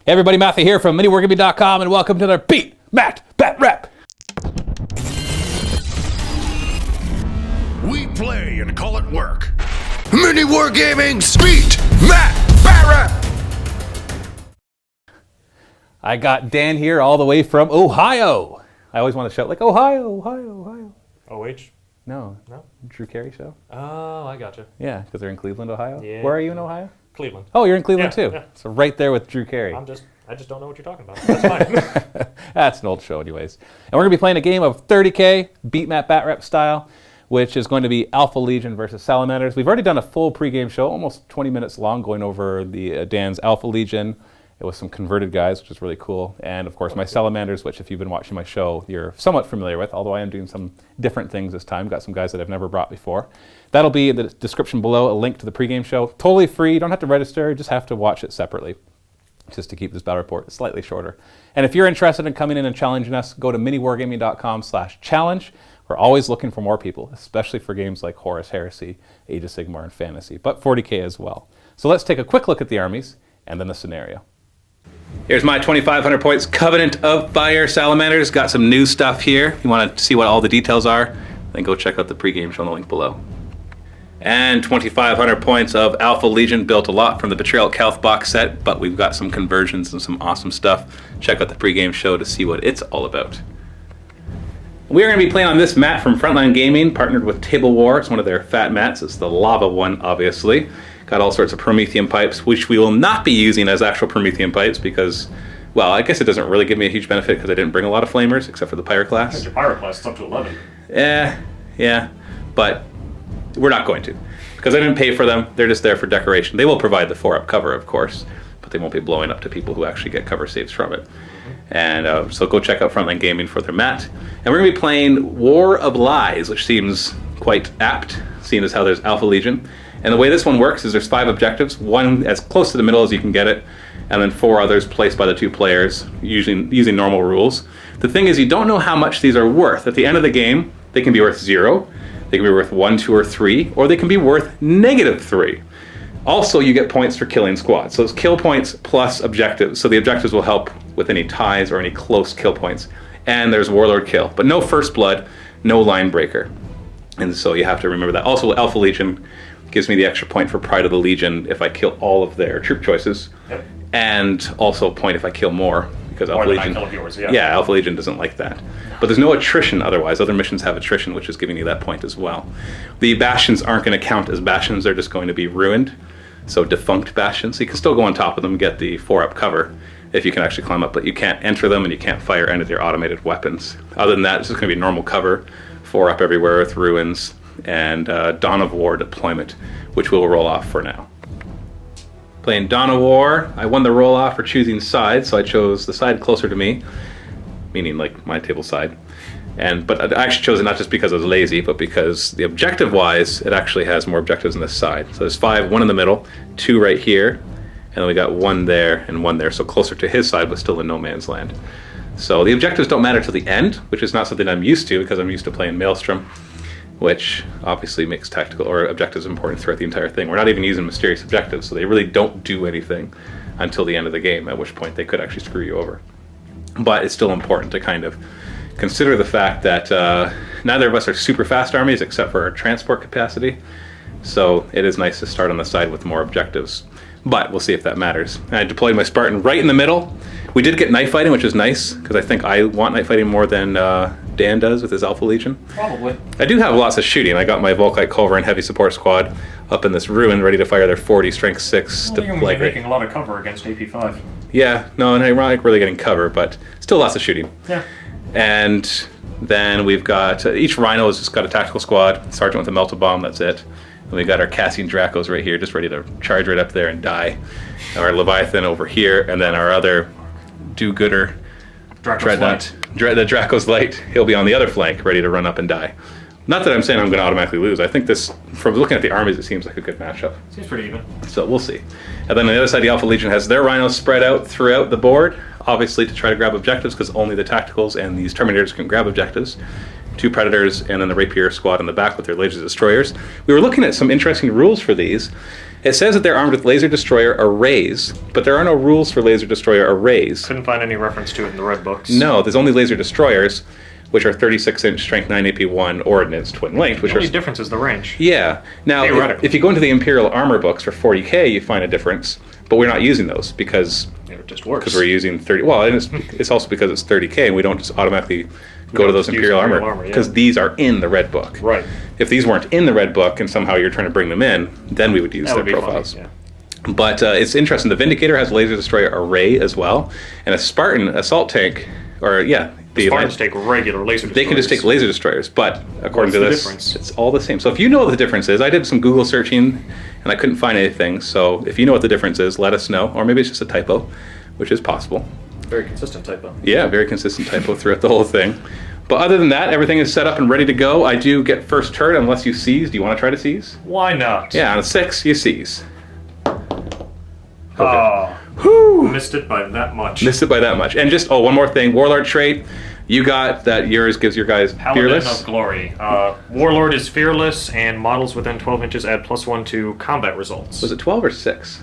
Hey everybody, Matthew here from MiniWarGaming.com, and welcome to another Beat, Matt, Batrep. We play and call it work. MiniWarGaming, Beat, Matt, Batrep. I got Dan here all the way from Ohio. I always want to shout like Ohio, Ohio, Ohio. OH? No. No? Drew Carey show? Oh, I gotcha. Yeah, because they're in Cleveland, Ohio. Yeah. Where are you in Ohio? Cleveland. Oh, you're in Cleveland Yeah, too. yeah. So right there with Drew Carey. I just don't know what you're talking about. That's fine. That's an old show anyways. And we're going to be playing a game of 30K, Beat Matt Batrep style, which is going to be Alpha Legion versus Salamanders. We've already done a full pregame show, almost 20 minutes long, going over the Dan's Alpha Legion. It was some converted guys, which is really cool. And of course my Salamanders, which if you've been watching my show, you're somewhat familiar with, although I am doing some different things this time. Got some guys that I've never brought before. That'll be in the description below, a link to the pregame show. Totally free, you don't have to register, you just have to watch it separately, just to keep this battle report slightly shorter. And if you're interested in coming in and challenging us, go to MiniWarGaming.com/challenge. We're always looking for more people, especially for games like Horus, Heresy, Age of Sigmar, and Fantasy, but 40K as well. So let's take a quick look at the armies and then the scenario. Here's my 2,500 points Covenant of Fire Salamanders. Got some new stuff here. If you want to see what all the details are, then go check out the pregame show in the link below. And 2,500 points of Alpha Legion, built a lot from the Betrayal Calth box set, but we've got some conversions and some awesome stuff. Check out the pregame show to see what it's all about. We're going to be playing on this mat from Frontline Gaming, partnered with Table War. It's one of their fat mats. It's the lava one, obviously. Got all sorts of Promethean pipes, which we will not be using as actual Promethean pipes because, well, I guess it doesn't really give me a huge benefit because I didn't bring a lot of flamers, except for the Pyroclast. Your Pyroclast is up to 11. Yeah, but we're not going to, because I didn't pay for them. They're just there for decoration. They will provide the 4-up cover, of course, but they won't be blowing up to people who actually get cover saves from it. And so go check out Frontline Gaming for their mat. And we're going to be playing War of Lies, which seems quite apt, seeing as how there's Alpha Legion. And the way this one works is there's 5 objectives, one as close to the middle as you can get it, and then 4 others placed by the 2 players, using normal rules. The thing is, you don't know how much these are worth. At the end of the game, they can be worth 0, they can be worth 1, 2, or 3, or they can be worth -3. Also, you get points for killing squads. So it's kill points plus objectives. So the objectives will help with any ties or any close kill points. And there's Warlord kill, but no First Blood, no Line Breaker. And so you have to remember that. Also, Alpha Legion gives me the extra point for Pride of the Legion if I kill all of their troop choices. Yep. And also a point if I kill more, because Alpha Legion, Alpha Legion doesn't like that. But there's no attrition otherwise. Other missions have attrition, which is giving you that point as well. The bastions aren't going to count as bastions, they're just going to be ruined. So defunct bastions. So you can still go on top of them and get the 4-up cover if you can actually climb up, but you can't enter them and you can't fire any of their automated weapons. Other than that, it's just going to be normal cover, 4-up everywhere with ruins, and Dawn of War deployment, which we'll roll off for now. Playing Dawn of War, I won the roll off for choosing sides, so I chose the side closer to me, meaning like my table side. But I actually chose it not just because I was lazy, but because the objective-wise, it actually has more objectives on this side. So there's 5, 1 in the middle, 2 right here, and then we got 1 there and 1 there, so closer to his side, but still in no man's land. So the objectives don't matter till the end, which is not something I'm used to because I'm used to playing Maelstrom, which obviously makes tactical or objectives important throughout the entire thing. We're not even using mysterious objectives, so they really don't do anything until the end of the game, at which point they could actually screw you over. But it's still important to kind of consider the fact that neither of us are super fast armies except for our transport capacity, so it is nice to start on the side with more objectives. But we'll see if that matters. And I deployed my Spartan right in the middle. We did get knife fighting, which is nice, because I think I want knife fighting more than Dan does with his Alpha Legion. Probably. I do have lots of shooting. I got my Volkite Culverin Heavy Support Squad up in this ruin, ready to fire their 40 Strength 6. Well, you're going to be making a lot of cover against AP5. Yeah, no, and ironic really getting cover, but still lots of shooting. Yeah. And then we've got, each Rhino has just got a tactical squad, Sergeant with a Melta Bomb, that's it. And we got our Cassian Dracos right here, just ready to charge right up there and die. Our Leviathan over here, and then our other do-gooder, Dreadnought. The Draco's Light, he'll be on the other flank, ready to run up and die. Not that I'm saying I'm going to automatically lose. I think this, from looking at the armies, it seems like a good matchup. Seems pretty even. So we'll see. And then on the other side, the Alpha Legion has their Rhinos spread out throughout the board, obviously to try to grab objectives, because only the Tacticals and these Terminators can grab objectives. 2 Predators, and then the Rapier squad in the back with their Laser Destroyers. We were looking at some interesting rules for these, It says that they're armed with laser destroyer arrays, but there are no rules for laser destroyer arrays. Couldn't find any reference to it in the red books. No, there's only laser destroyers, which are 36-inch strength 9 AP1 ordnance twin linked, which The only are difference is the range. yeah. Now, Theoretically. if you go into the Imperial armor books for 40K, you find a difference, but we're not using those because It just works. we're using 30. Well, and it's also because it's 30K, and we don't just automatically go to don't those just use Imperial Imperial armor armor, because yeah. these are in the red book. Right. If these weren't in the red book and somehow you're trying to bring them in, then we would use That their would be profiles. funny, yeah. But it's interesting. The Vindicator has a laser destroyer array as well, and a Spartan assault tank, or the Spartans take regular laser destroyers. they can just take laser destroyers. But according to What's the this, difference? it's all the same. So if you know what the difference is, I did some Google searching and I couldn't find anything. So if you know what the difference is, let us know, or maybe it's just a typo, which is possible. Very consistent typo. Yeah, very consistent typo throughout the whole thing. But other than that, everything is set up and ready to go. I do get first turn unless you seize. Do you want to try to seize? Why not? Yeah, on a 6, you seize. Oh, Whew! missed it by that much. Missed it by that much. And just, one more thing. Warlord trait. You got that yours gives your guys Paladin fearless. of Glory. Warlord is fearless, and models within 12 inches add +1 to combat results. Was it 12 or 6?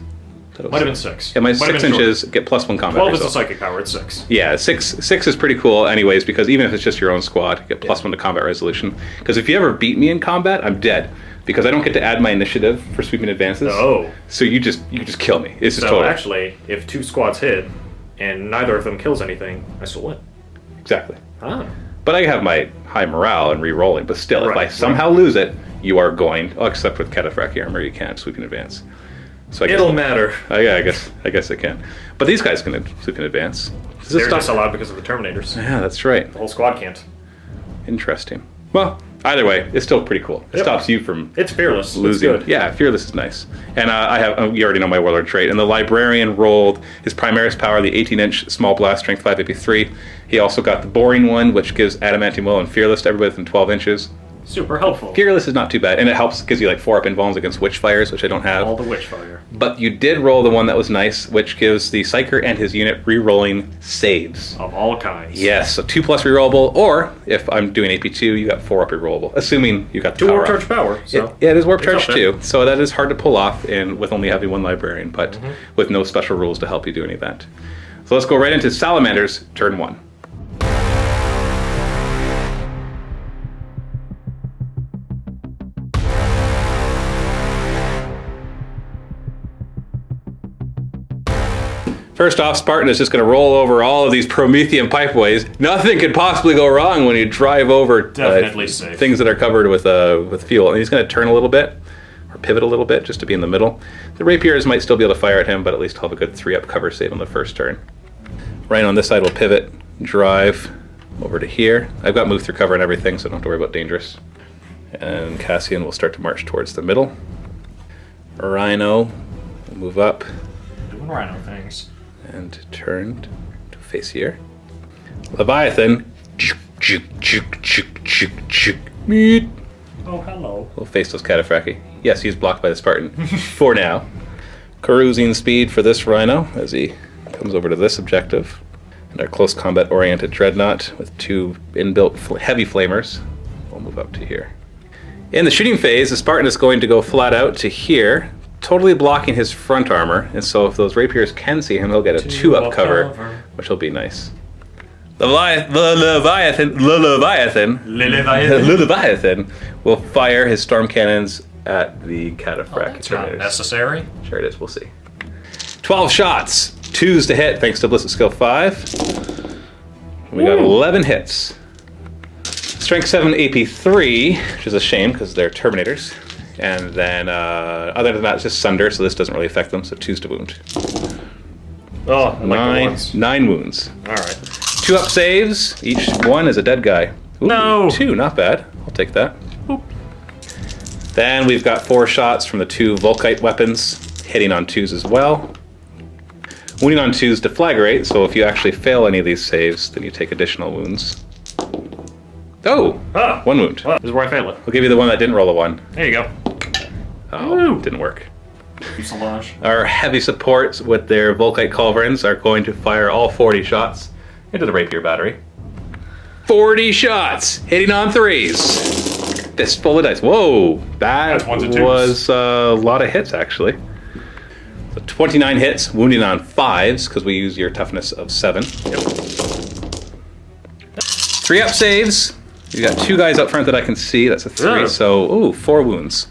Might have been 6. Yeah, my Might have 6 been short. inches get +1 combat 12 is result. the psychic power, it's 6. Yeah, 6 is pretty cool anyways, because even if it's just your own squad, you get +1 to combat resolution. Because if you ever beat me in combat, I'm dead. Because I don't get to add my initiative for sweeping advances. Oh. So you just kill me. It's just So total. actually, if 2 squads hit, and neither of them kills anything, I still win. Exactly. Ah. But I have my high morale and re-rolling, but still, if I Right, somehow lose it, you are going, except with Cataphracti armor, you can't sweep in advance. So I guess, It'll matter. yeah, I guess it can. But these guys can sweep in advance. Does this They're stop? disallowed because of the Terminators. Yeah, that's right. The whole squad can't. Interesting. Well, either way, it's still pretty cool. It Yep. stops you from It's fearless. losing. It's good. Yeah, fearless is nice. And I have, you already know my warlord trait. And the librarian rolled his Primaris power, the 18-inch small blast, strength 5 AP3. He also got the boring one, which gives adamantium will and fearless to everybody within 12 inches. Super helpful. Fearless is not too bad, and it gives you like 4-up invulns against witchfires, which I don't have. All the Witchfire. But you did roll the one that was nice, which gives the Psyker and his unit re-rolling saves. Of all kinds. Yes, so 2+ rerollable, or if I'm doing AP2, you got 4-up rerollable, assuming you got the 2 power Warp up. Charge power. So Yeah, it is Warp it's Charge up there. too, so that is hard to pull off and with only having one librarian, but Mm-hmm. with no special rules to help you do any of that. So let's go right into Salamanders, turn 1. First off, Spartan is just going to roll over all of these Promethean pipeways. Nothing could possibly go wrong when you drive over Definitely safe. things that are covered with fuel. And he's going to turn a little bit, or pivot a little bit, just to be in the middle. The rapiers might still be able to fire at him, but at least he'll have a good 3-up cover save on the first turn. Ryan on this side will pivot, drive over to here. I've got move through cover and everything, so don't have to worry about dangerous. And Cassian will start to march towards the middle. Rhino will move up Doing Rhino things. and turned to face here. Leviathan meet. Oh, hello. We'll face those Cataphracti. Yes, he's blocked by the Spartan for now. Cruising speed for this Rhino as he comes over to this objective. And our close combat oriented Dreadnought with 2 inbuilt heavy flamers. We'll move up to here. In the shooting phase, the Spartan is going to go flat out to here, totally blocking his front armor, and so if those rapiers can see him, he'll get a 2-up cover, which will be nice. The Leviathan will fire his storm cannons at the Cataphracti. It's not necessary. Sure it is, we'll see. 12 shots, 2s to hit thanks to Ballistic Skill 5. We got 11 hits. Strength 7 AP3, which is a shame because they're Terminators. And then, other than that, it's just Sunder, so this doesn't really affect them, so 2s to wound. Oh, I like the ones. 9 wounds. Alright. 2-up saves, each one is a dead guy. Ooh, No! 2, not bad. I'll take that. Boop. Then we've got 4 shots from the 2 Volkite weapons, hitting on 2s as well. Wounding on 2s deflagrate, so if you actually fail any of these saves, then you take additional wounds. Oh! Ah! 1 wound. Well, this is where I fail it. We'll give you the one that didn't roll a 1. There you go. Oh, Woo. didn't work. Fuselage. Our heavy supports with their Volkite culverins are going to fire all 40 shots into the rapier battery. 40 shots! Hitting on 3s. Fistful of dice. Whoa! That That's ones and twos. was a lot of hits, actually. So 29 hits, wounding on 5s, because we use your toughness of 7. Yep. 3 up saves. You got 2 guys up front that I can see. That's a 3. Ugh. So, ooh, 4 wounds.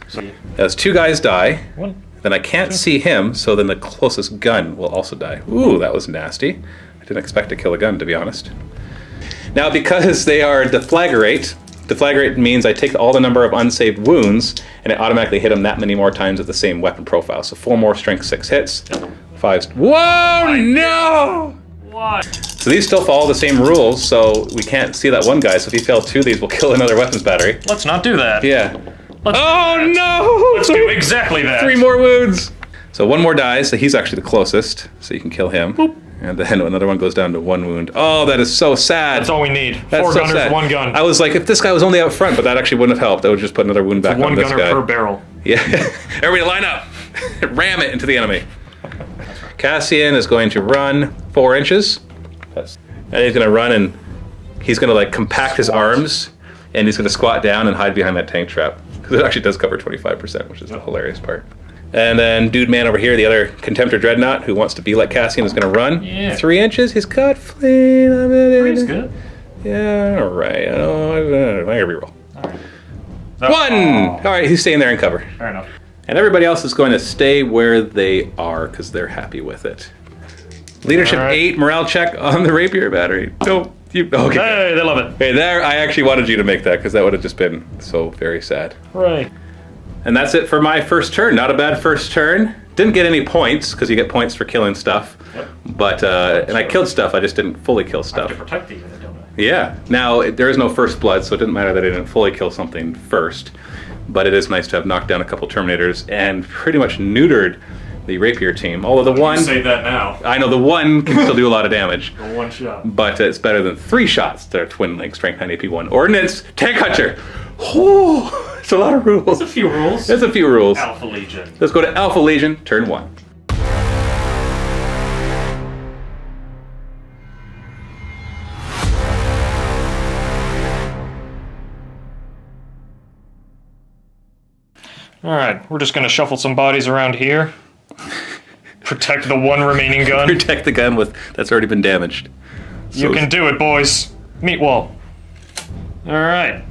As 2 guys die, 1. then I can't see him, so then the closest gun will also die. Ooh, that was nasty. I didn't expect to kill a gun, to be honest. Now, because they are deflagrate means I take all the number of unsaved wounds, and it automatically hit them that many more times with the same weapon profile. So 4 more strength 6 hits. 5. Whoa, no! What? So these still follow the same rules, so we can't see that one guy. So if he failed 2 of these, we'll kill another weapons battery. Let's not do that. Yeah. Let's Oh no! Let's do exactly that. 3 more wounds. So 1 more dies, so he's actually the closest, so you can kill him. Boop. And then another one goes down to 1 wound. Oh, that is so sad. That's all we need. That's 4 so gunners, sad. 1 gun. I was like, if this guy was only out front, but that actually wouldn't have helped. That would just put another wound back on 1 this gunner guy. per barrel. Yeah. Everybody line up. Ram it into the enemy. Cassian is going to run 4 inches. And he's going to run and he's going to like compact his arms and he's going to squat down and hide behind that tank trap. Because it actually does cover 25%, which is the hilarious part. And then dude man over here, the other Contemptor Dreadnought who wants to be like Cassian is going to run. Yeah. 3 inches. He's got fleet. Three's good. Yeah, all right. I gotta reroll. All right. 1! Oh, All right, he's staying there in cover. fair enough. And everybody else is going to stay where they are because they're happy with it. Leadership All right. 8, morale check on the rapier battery. No, you, okay. Hey, they love it. Okay, there, I actually wanted you to make that because that would have just been so very sad. Right. And that's it for my first turn. Not a bad first turn. Didn't get any points because you get points for killing stuff. Yep. But, and I killed stuff, I just didn't fully kill I have stuff. to protect the unit, don't I? Yeah. Now, there is no first blood, so it didn't matter that I didn't fully kill something first. But it is nice to have knocked down a couple Terminators and pretty much neutered the Rapier team. Although the one... Say that now. I know the one can still do a lot of damage. The 1 shot. But it's better than 3 shots that are twin link, strength 9 AP 1. Ordnance, tank hunter. Whew, it's a lot of rules. There's a few rules. There's a few rules. Alpha Legion. Let's go to Alpha Legion, turn 1. Alright, we're just gonna shuffle some bodies around here. Protect the 1 remaining gun. Protect the gun with that's already been damaged. You can do it, boys. Meat wall. Alright.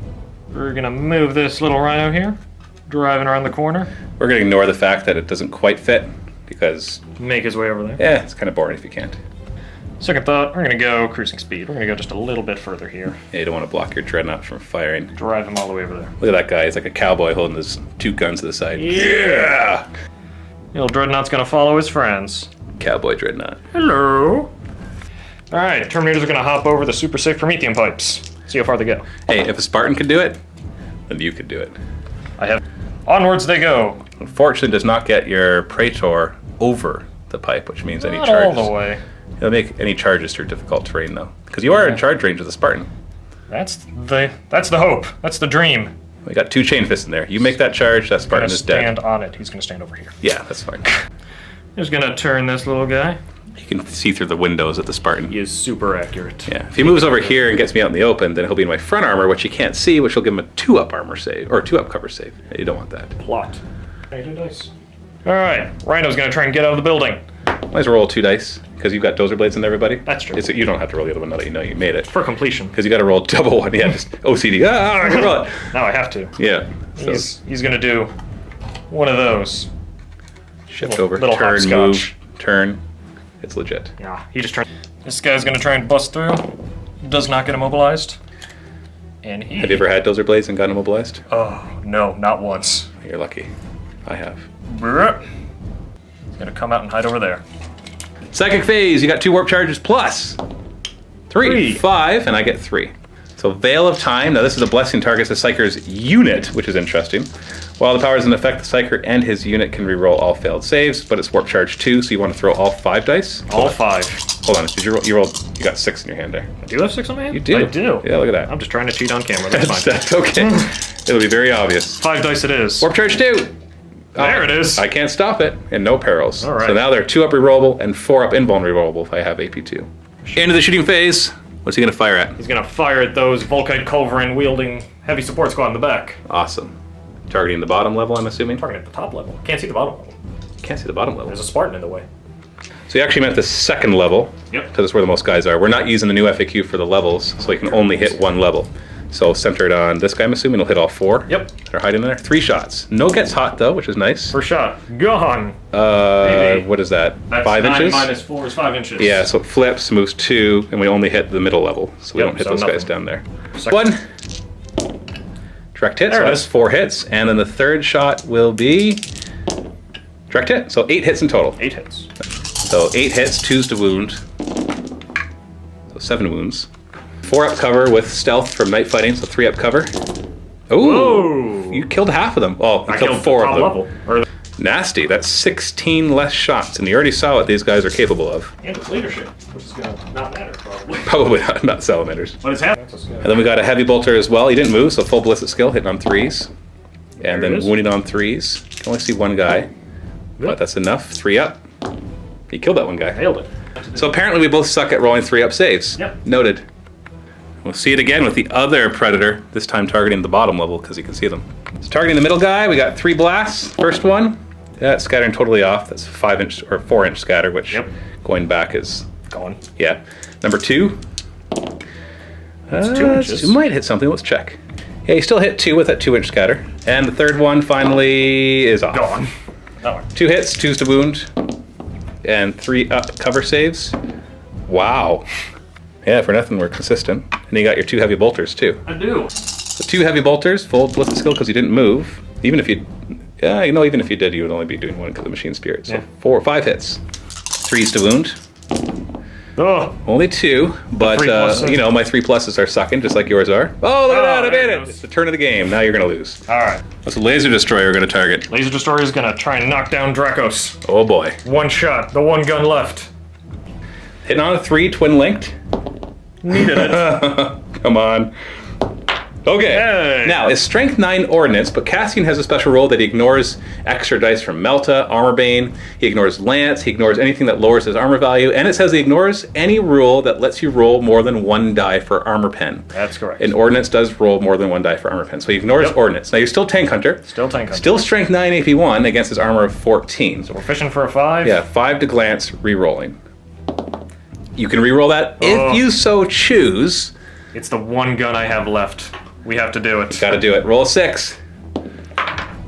We're gonna move this little rhino here. Driving around the corner. We're going to ignore the fact that it doesn't quite fit because, Make his way over there. yeah, it's kind of boring if you can't. Second thought, we're gonna go cruising speed. We're gonna go just a little bit further here. Yeah, you don't want to block your Dreadnought from firing. Drive him all the way over there. Look at that guy. He's like a cowboy holding his 2 guns to the side. Yeah! The old Dreadnought's gonna follow his friends. Cowboy Dreadnought. Hello! Alright, Terminators are gonna hop over the super safe Promethean pipes. See how far they go. Hey, if a Spartan can do it, then you could do it. I have... Onwards they go! Unfortunately, it does not get your Praetor over the pipe, which means any Not charges. all the way. It'll make any charges through difficult terrain, though. Because you are in charge range with a Spartan. That's the hope. That's the dream. We got 2 chain fists in there. You make that charge, that Spartan Gonna is dead. stand on it. He's gonna stand over here. Yeah, that's fine. Just gonna turn this little guy. You can see through the windows at the Spartan. He is super accurate. Yeah, if he moves over here and gets me out in the open, then he'll be in my front armor, which you can't see, which will give him a 2-up armor save, or a 2-up cover save. You don't want that. Plot. Dice. Alright, Rhino's gonna try and get out of the building. Might as well roll 2 dice, because you've got dozer blades in there, everybody. That's true. You don't have to roll the other one now that you know you made it. For completion. Because you got to roll double one. Yeah, just OCD. I can roll it. Now I have to. Yeah. So He's gonna do one of those. shift over, little turn, hopscotch. move, turn. It's legit. Yeah, he just turned. This guy's gonna try and bust through. Does not get immobilized. And he... Have you ever had dozer blades and gotten immobilized? Oh, no, not once. You're lucky. I have. Brrr. He's gonna come out and hide over there. Psychic phase. You got 2 warp charges plus 3, 5, and I get 3. So Veil of Time. Now this is a blessing targets the Psyker's unit, which is interesting. While the power is in effect, the Psyker and his unit can reroll all failed saves, but it's warp charge 2, so you want to throw all 5 dice. All 5. Hold on. Did you roll? You got 6 in your hand there. I do have 6 on my hand? You do. I do. Yeah, look at that. I'm just trying to cheat on camera. That's fine. That's okay. It'll be very obvious. 5 dice it is. Warp charge 2. There it is. I can't stop it, and no perils. All right. So now they're 2-up rerollable and 4-up invulnerable if I have AP2. Into the shooting phase. What's he going to fire at? He's gonna fire at those Volkite Culverin wielding heavy support squad in the back. Awesome. Targeting the bottom level, I'm assuming? Targeting at the top level. Can't see the bottom level. Can't see the bottom level. There's a Spartan in the way. So you actually meant the second level. Yep. Because that's where the most guys are. We're not using the new FAQ for the levels, so you can only hit one level. So centered on this guy, I'm assuming he'll hit all 4. Yep. That are hiding in there. 3 shots. No gets hot though, which is nice. First shot. Gone. What is that? That's 5 9 inches? minus 4 is 5 inches. Yeah, so it flips, moves 2, and we only hit the middle level. So we Yep, don't hit so those nothing. guys down there. Second. 1. Direct hit, There so it that's is. 4 hits. And then the third shot will be direct hit. So 8 hits in total. 8 hits. So 8 hits, 2's to wound. So 7 wounds. 4 up cover with stealth from night fighting, so 3 up cover. Ooh! Whoa. You killed half of them. Oh, you I killed killed 4 top of them. level. Or Nasty. That's 16 less shots, and you already saw what these guys are capable of. and it's leadership, which is going to not matter probably. Probably not salamanders. But it's happening. And then we got a heavy bolter as well. He didn't move, so full ballistic skill, hitting on 3s. And There it then is. wounding on 3s. Can only see 1 guy, but that's enough. 3 up. He killed that 1 guy. Nailed it. So apparently we both suck at rolling 3 up saves. Yep. Noted. We'll see it again with the other predator, this time targeting the bottom level because you can see them. So targeting the middle guy, we got 3 blasts. First one, that's scattering totally off. That's 5 inch or 4 inch scatter, which Yep. going back is, Gone. yeah. Number 2. That's 2 inches. You might hit something. Let's check. Yeah, you still hit 2 with that 2 inch scatter. And the third one finally is off. Gone. Oh. 2 hits, 2's to wound, and 3 up cover saves. Wow. Yeah, for nothing, we're consistent. And you got your 2 heavy bolters too. I do. So 2 heavy bolters, full ballistic skill because you didn't move. Even if you, yeah, you know, even if you did, you would only be doing 1 because of machine spirit. So Yeah. 5 hits, 3's to wound. Oh. Only 2, but 3 pluses. you know, my 3 pluses are sucking just like yours are. Oh, look at that! I there made it it. goes. It's the turn of the game. Now you're gonna lose. All right. That's a laser destroyer we're gonna target. Laser Destroyer is going to try and knock down Dracos. Oh boy. 1 shot. The 1 gun left. Hitting on a 3, twin linked. Needed it. Come on. Okay. Hey. Now, it's Strength 9 Ordnance, but Cassian has a special rule that he ignores extra dice from Melta, Armor Bane, he ignores Lance, he ignores anything that lowers his armor value, and it says he ignores any rule that lets you roll more than 1 die for Armor Pen. That's correct. And Ordnance does roll more than 1 die for Armor Pen, so he ignores Yep. Ordnance. Now, you're still Tank Hunter. Still Tank Hunter. Still Strength 9 AP1 against his armor of 14. So we're fishing for a 5. Yeah, 5 to glance, re-rolling. You can re-roll that Oh. if you so choose. It's the 1 gun I have left. We have to do it. Gotta do it. Roll a 6.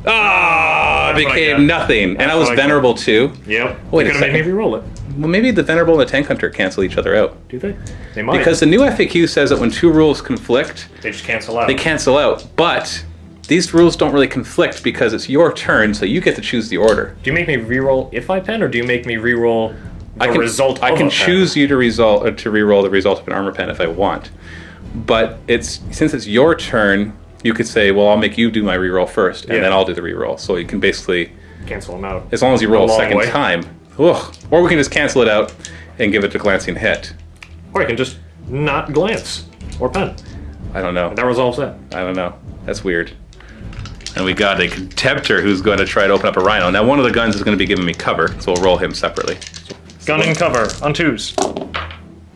Ah, it That's what I became got. nothing. And That's I was what I got. venerable too. Yep. Wait a Could have made me second. re-roll it. Well, maybe the venerable and the tank hunter cancel each other out. Do they? They might. Because the new FAQ says that when 2 rules conflict, they just cancel out. they cancel out. But these rules don't really conflict because it's your turn, so you get to choose the order. Do you make me re-roll if I pen, or do you make me re-roll the result I of can a pen? choose you to re-roll the result of an armor pen if I want. But since it's your turn, you could say, well, I'll make you do my reroll first, and Yeah. then I'll do the reroll. So you can basically, Cancel them out. as long as you roll a long second way. time. Ugh. Or we can just cancel it out and give it a glancing hit. Or I can just not glance. Or pen. I don't know. That resolves that. I don't know. That's weird. And we got a Contemptor who's going to try to open up a Rhino. Now, one of the guns is going to be giving me cover, so we'll roll him separately. Gun in cover on 2s.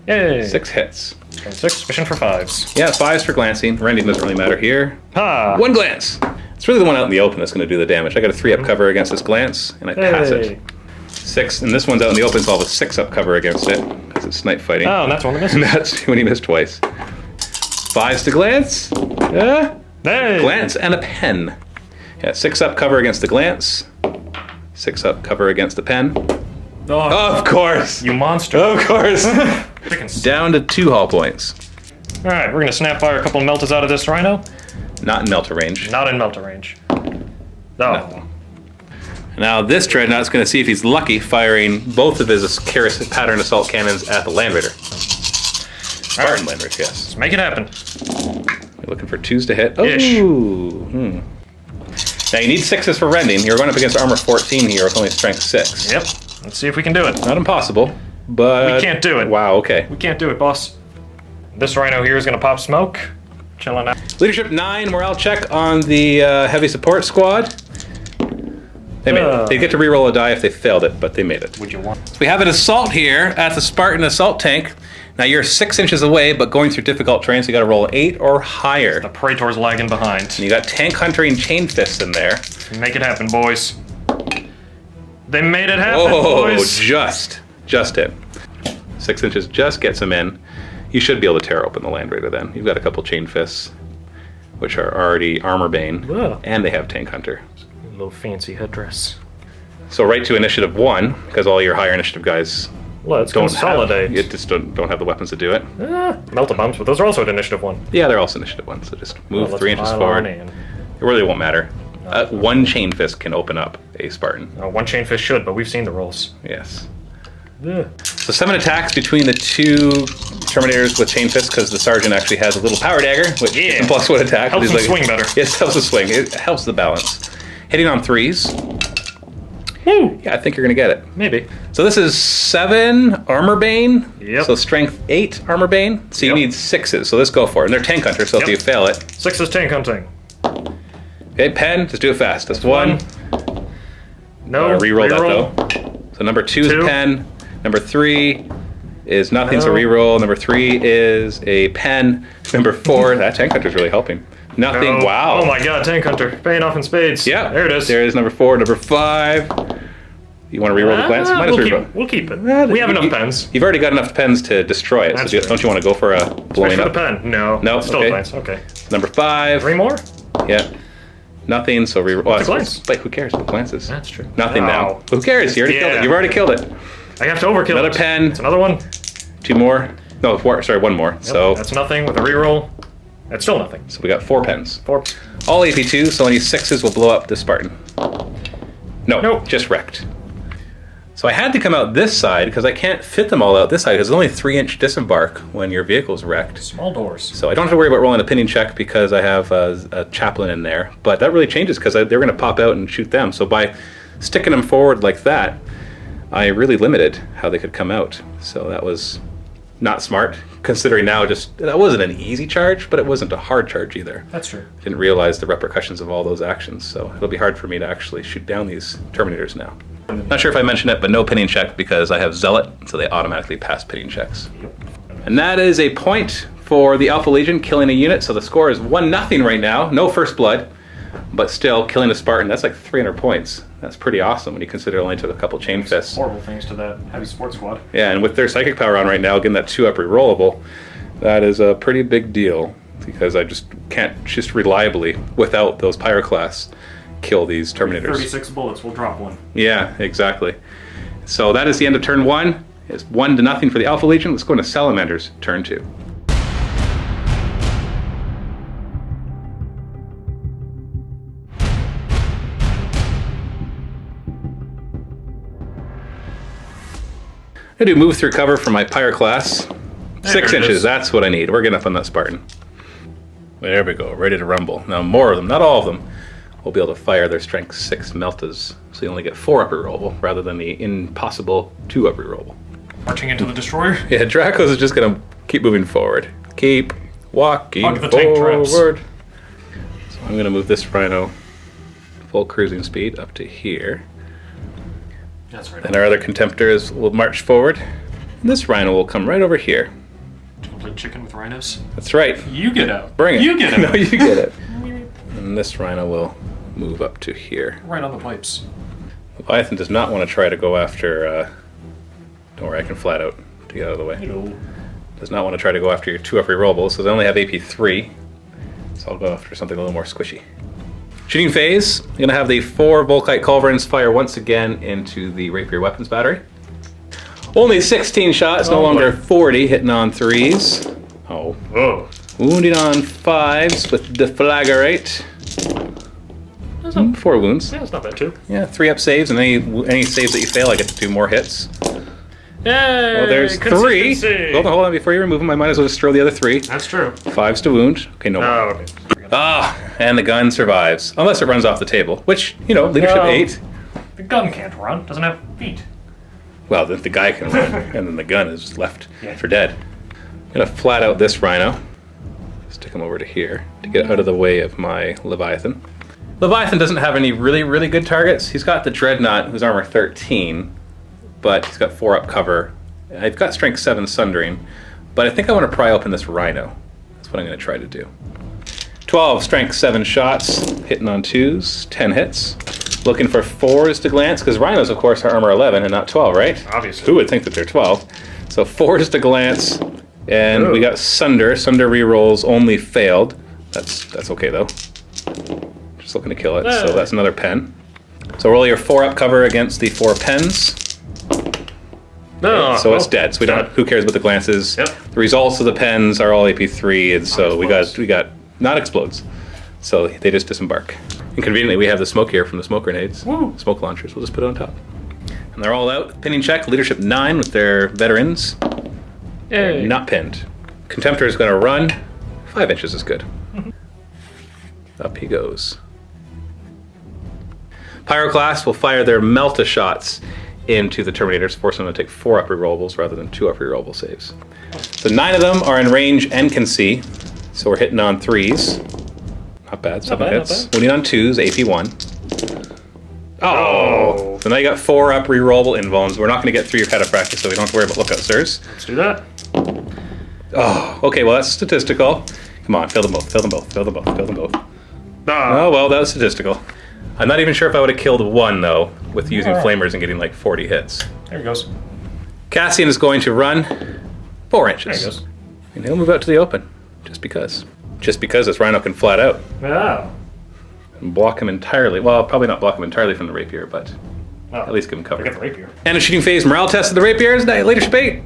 Yay. 6 hits. And 6, fishing for 5s. Yeah, 5s for glancing. Rending doesn't really matter here. Ha! 1 glance. It's really the one out in the open that's going to do the damage. I got a 3 up cover against this glance, and I pass Hey. it. 6, and this one's out in the open, so I'll have a 6 up cover against it, because it's night fighting. Oh, and that's one of And misses. that's when he missed twice. 5s to glance. Hey! Glance and a pen. Yeah, 6 up cover against the glance. 6 up cover against the pen. Oh, Of course! you monster. Of course! Chickens. Down to 2 hull points. Alright, we're gonna snap fire a couple of meltas out of this rhino. Not in Melta range. Not in melta range. Oh. Now this Dreadnought's going to see if he's lucky firing both of his pattern assault cannons at the Land Raider. Spartan Land Raiders, yes. Let's make it happen. You're looking for 2s to hit. Oh! Ish. Now you need 6s for rending. You're going up against armor 14 here with only strength 6. Yep. Let's see if we can do it. Not impossible, but... We can't do it. Wow, okay. We can't do it, boss. This rhino here is gonna pop smoke. Chilling out. Leadership 9, morale check on the heavy support squad. They made it. They get to reroll a die if they failed it, but they made it. Would you want? We have an assault here at the Spartan assault tank. Now you're 6 inches away, but going through difficult terrain, so you got to roll 8 or higher. The Praetor's lagging behind. And you got tank hunter and chain fists in there. Make it happen, boys. They made it happen, Oh, boys. just hit. 6 inches just gets him in. You should be able to tear open the Land Raider then. You've got a couple Chain Fists, which are already Armor Bane, Whoa. and they have Tank Hunter. A little fancy headdress. So right to Initiative 1, because all your higher Initiative guys Let's don't consolidate. have, you just don't have the weapons to do it. Melt-a-bumps, but those are also at Initiative 1. Yeah, they're also Initiative 1, so just move Let's 3 inches pile forward. on in. It really won't matter. One Chain Fist can open up a Spartan. One Chain Fist should, but we've seen the rolls. Yes. Ugh. So 7 attacks between the 2 Terminators with Chain Fist, because the Sergeant actually has a little Power Dagger, which Yeah. is a +1 attack. Helps He's him swing better. Yes, helps him swing. It helps the balance. Hitting on 3s. Woo! Yeah, I think you're going to get it. Maybe. So this is 7 Armor Bane. Yep. So Strength 8 Armor Bane. So you Yep. need 6s. So let's go for it. And they're Tank Hunter, so if Yep. you fail it. 6 is tank hunting. Okay, pen. Just do it fast. That's 1. No. Reroll that though. So number 2 is 2. pen. Number 3 is nothing, so No. reroll. Number 3 is a pen. Number 4, that Tank Hunter's really helping. Nothing. No. Wow. Oh my god, tank hunter. Paying off in spades. Yeah. There it is. There is number 4. Number 5. You want to reroll the glance? Might as We'll well reroll. we'll keep it. Ah, We have you- enough pens. You've already got enough pens to destroy it. That's So true. don't you want to go for a blowing Wait for up? the pen. No. No, Still okay. glance. Okay. Number 5. 3 more? Yeah. Nothing, so reroll. What's a glance? Wait, who cares what glances? That's true. Nothing No. now. Who cares? You already killed Yeah. it. You've already killed it. I have to overkill Another it. pen. It's another one. 2 more. No, 4. Sorry, 1 more. So That's nothing with a reroll. That's still nothing. so we got 4 pens. 4. All AP2, so any 6s will blow up the Spartan. No, Nope. just wrecked. So I had to come out this side because I can't fit them all out this side because it's only 3-inch disembark when your vehicle's wrecked. Small doors. So I don't have to worry about rolling a pinning check because I have a chaplain in there. But that really changes because they're going to pop out and shoot them. So by sticking them forward like that, I really limited how they could come out. So that was not smart, considering now that wasn't an easy charge, but it wasn't a hard charge either. That's true. Didn't realize the repercussions of all those actions, so it'll be hard for me to actually shoot down these Terminators now. Not sure if I mentioned it, but no pinning check because I have Zealot, so they automatically pass pinning checks. And that is a point for the Alpha Legion killing a unit, so the score is 1-0 right now. No first blood, but still killing a Spartan, that's like 300 points. That's pretty awesome when you consider it only took a couple Chain Fists. Horrible things to that heavy sports squad. Yeah, and with their psychic power on right now, getting that 2-up rerollable, that is a pretty big deal because I just can't just reliably, without those Pyroclasts, kill these Terminators. 36 bullets will drop one. Yeah, exactly. So that is the end of turn 1. It's 1-0 for the Alpha Legion. Let's go into Salamanders turn 2. I do move through cover for my Pyroclast. 6 There it inches, is. that's what I need. We're getting up on that Spartan. There we go, ready to rumble. Now more of them, not all of them, will be able to fire their strength 6 Meltas. So you only get 4-up rerollable rather than the impossible 2-up rerollable. Marching into the destroyer. Yeah, Dracos is just gonna keep moving forward. Keep walking Hug the tank traps. forward. So I'm gonna move this Rhino full cruising speed up to here. That's right. Then our other Contemptors will march forward. And this Rhino will come right over here. Complete chicken with rhinos. That's right. You get out. Bring it. You get out. No, you get it. And this Rhino will move up to here. Right on the pipes. Leviathan does not want to try to go after... don't worry, I can flat out to get out of the way. Hello. Does not want to try to go after your 2-up rerollables, so they only have AP 3. So I'll go after something a little more squishy. Shooting phase, I'm going to have the 4 Volkite Culverins fire once again into the Rapier Weapons Battery. Only 16 shots, no longer 40, hitting on 3s. Oh. Whoa. Wounding on 5s with Deflagrate. That's not, 4 wounds. yeah, that's not bad too. Yeah, 3-up saves, and any saves that you fail, I get to do more hits. Yay! Well, there's 3. Consistency. Hold on, before you remove them, I might as well just throw the other 3. That's true. 5s to wound. Okay, no more. Oh, okay. Ah, and the gun survives. Unless it runs off the table, which, leadership No. 8. The gun can't run. Doesn't have feet. Well, the guy can run, and then the gun is left Yeah. for dead. I'm going to flat out this Rhino. Stick him over to here to get out of the way of my Leviathan. Leviathan doesn't have any really, really good targets. He's got the Dreadnought, who's armor 13, but he's got 4-up cover. I've got strength 7 Sundering, but I think I want to pry open this Rhino. That's what I'm going to try to do. 12 strength 7 shots, hitting on 2s, 10 hits. Looking for 4s to glance, because rhinos, of course, are armor 11 and not 12, right? Obviously. Who would think that they're 12? So 4s to glance, and we got Sunder. Sunder rerolls only failed. That's okay, though. Just looking to kill it, so that's another pen. So roll your 4-up cover against the 4 pens. No, So it's dead. So we don't. Who cares about the glances? Yep. The results of the pens are all AP3, and so we got not explodes. So they just disembark. And conveniently, we have the smoke here from the smoke grenades, smoke launchers. We'll just put it on top. And they're all out. Pinning check. Leadership 9 with their veterans. Yay. Not pinned. Contemptor is going to run. 5 inches is good. Up he goes. Pyroclast will fire their Melta shots into the Terminators, forcing them to take 4-up rerollables rather than 2-up rerollable saves. So 9 of them are in range and can see. So we're hitting on 3s. Not bad, 7 hits. Winning on 2s, AP1. Oh! So now you got 4-up rerollable invulns. We're not going to get 3 of Cataphractus, so we don't have to worry about lookout sirs. Let's do that. Oh, okay, well that's statistical. Come on, fill them both, fill them both, fill them both, fill them both. Ah. Oh, well, that was statistical. I'm not even sure if I would have killed 1, though, with using flamers and getting like 40 hits. There he goes. Cassian is going to run 4 inches. There he goes. And he'll move out to the open, just because. Just because this rhino can flat out. Yeah. And block him entirely. Well, probably not block him entirely from the rapier, but at least give him cover. Get the rapier. And a shooting phase morale test of the rapiers. Leadership 8.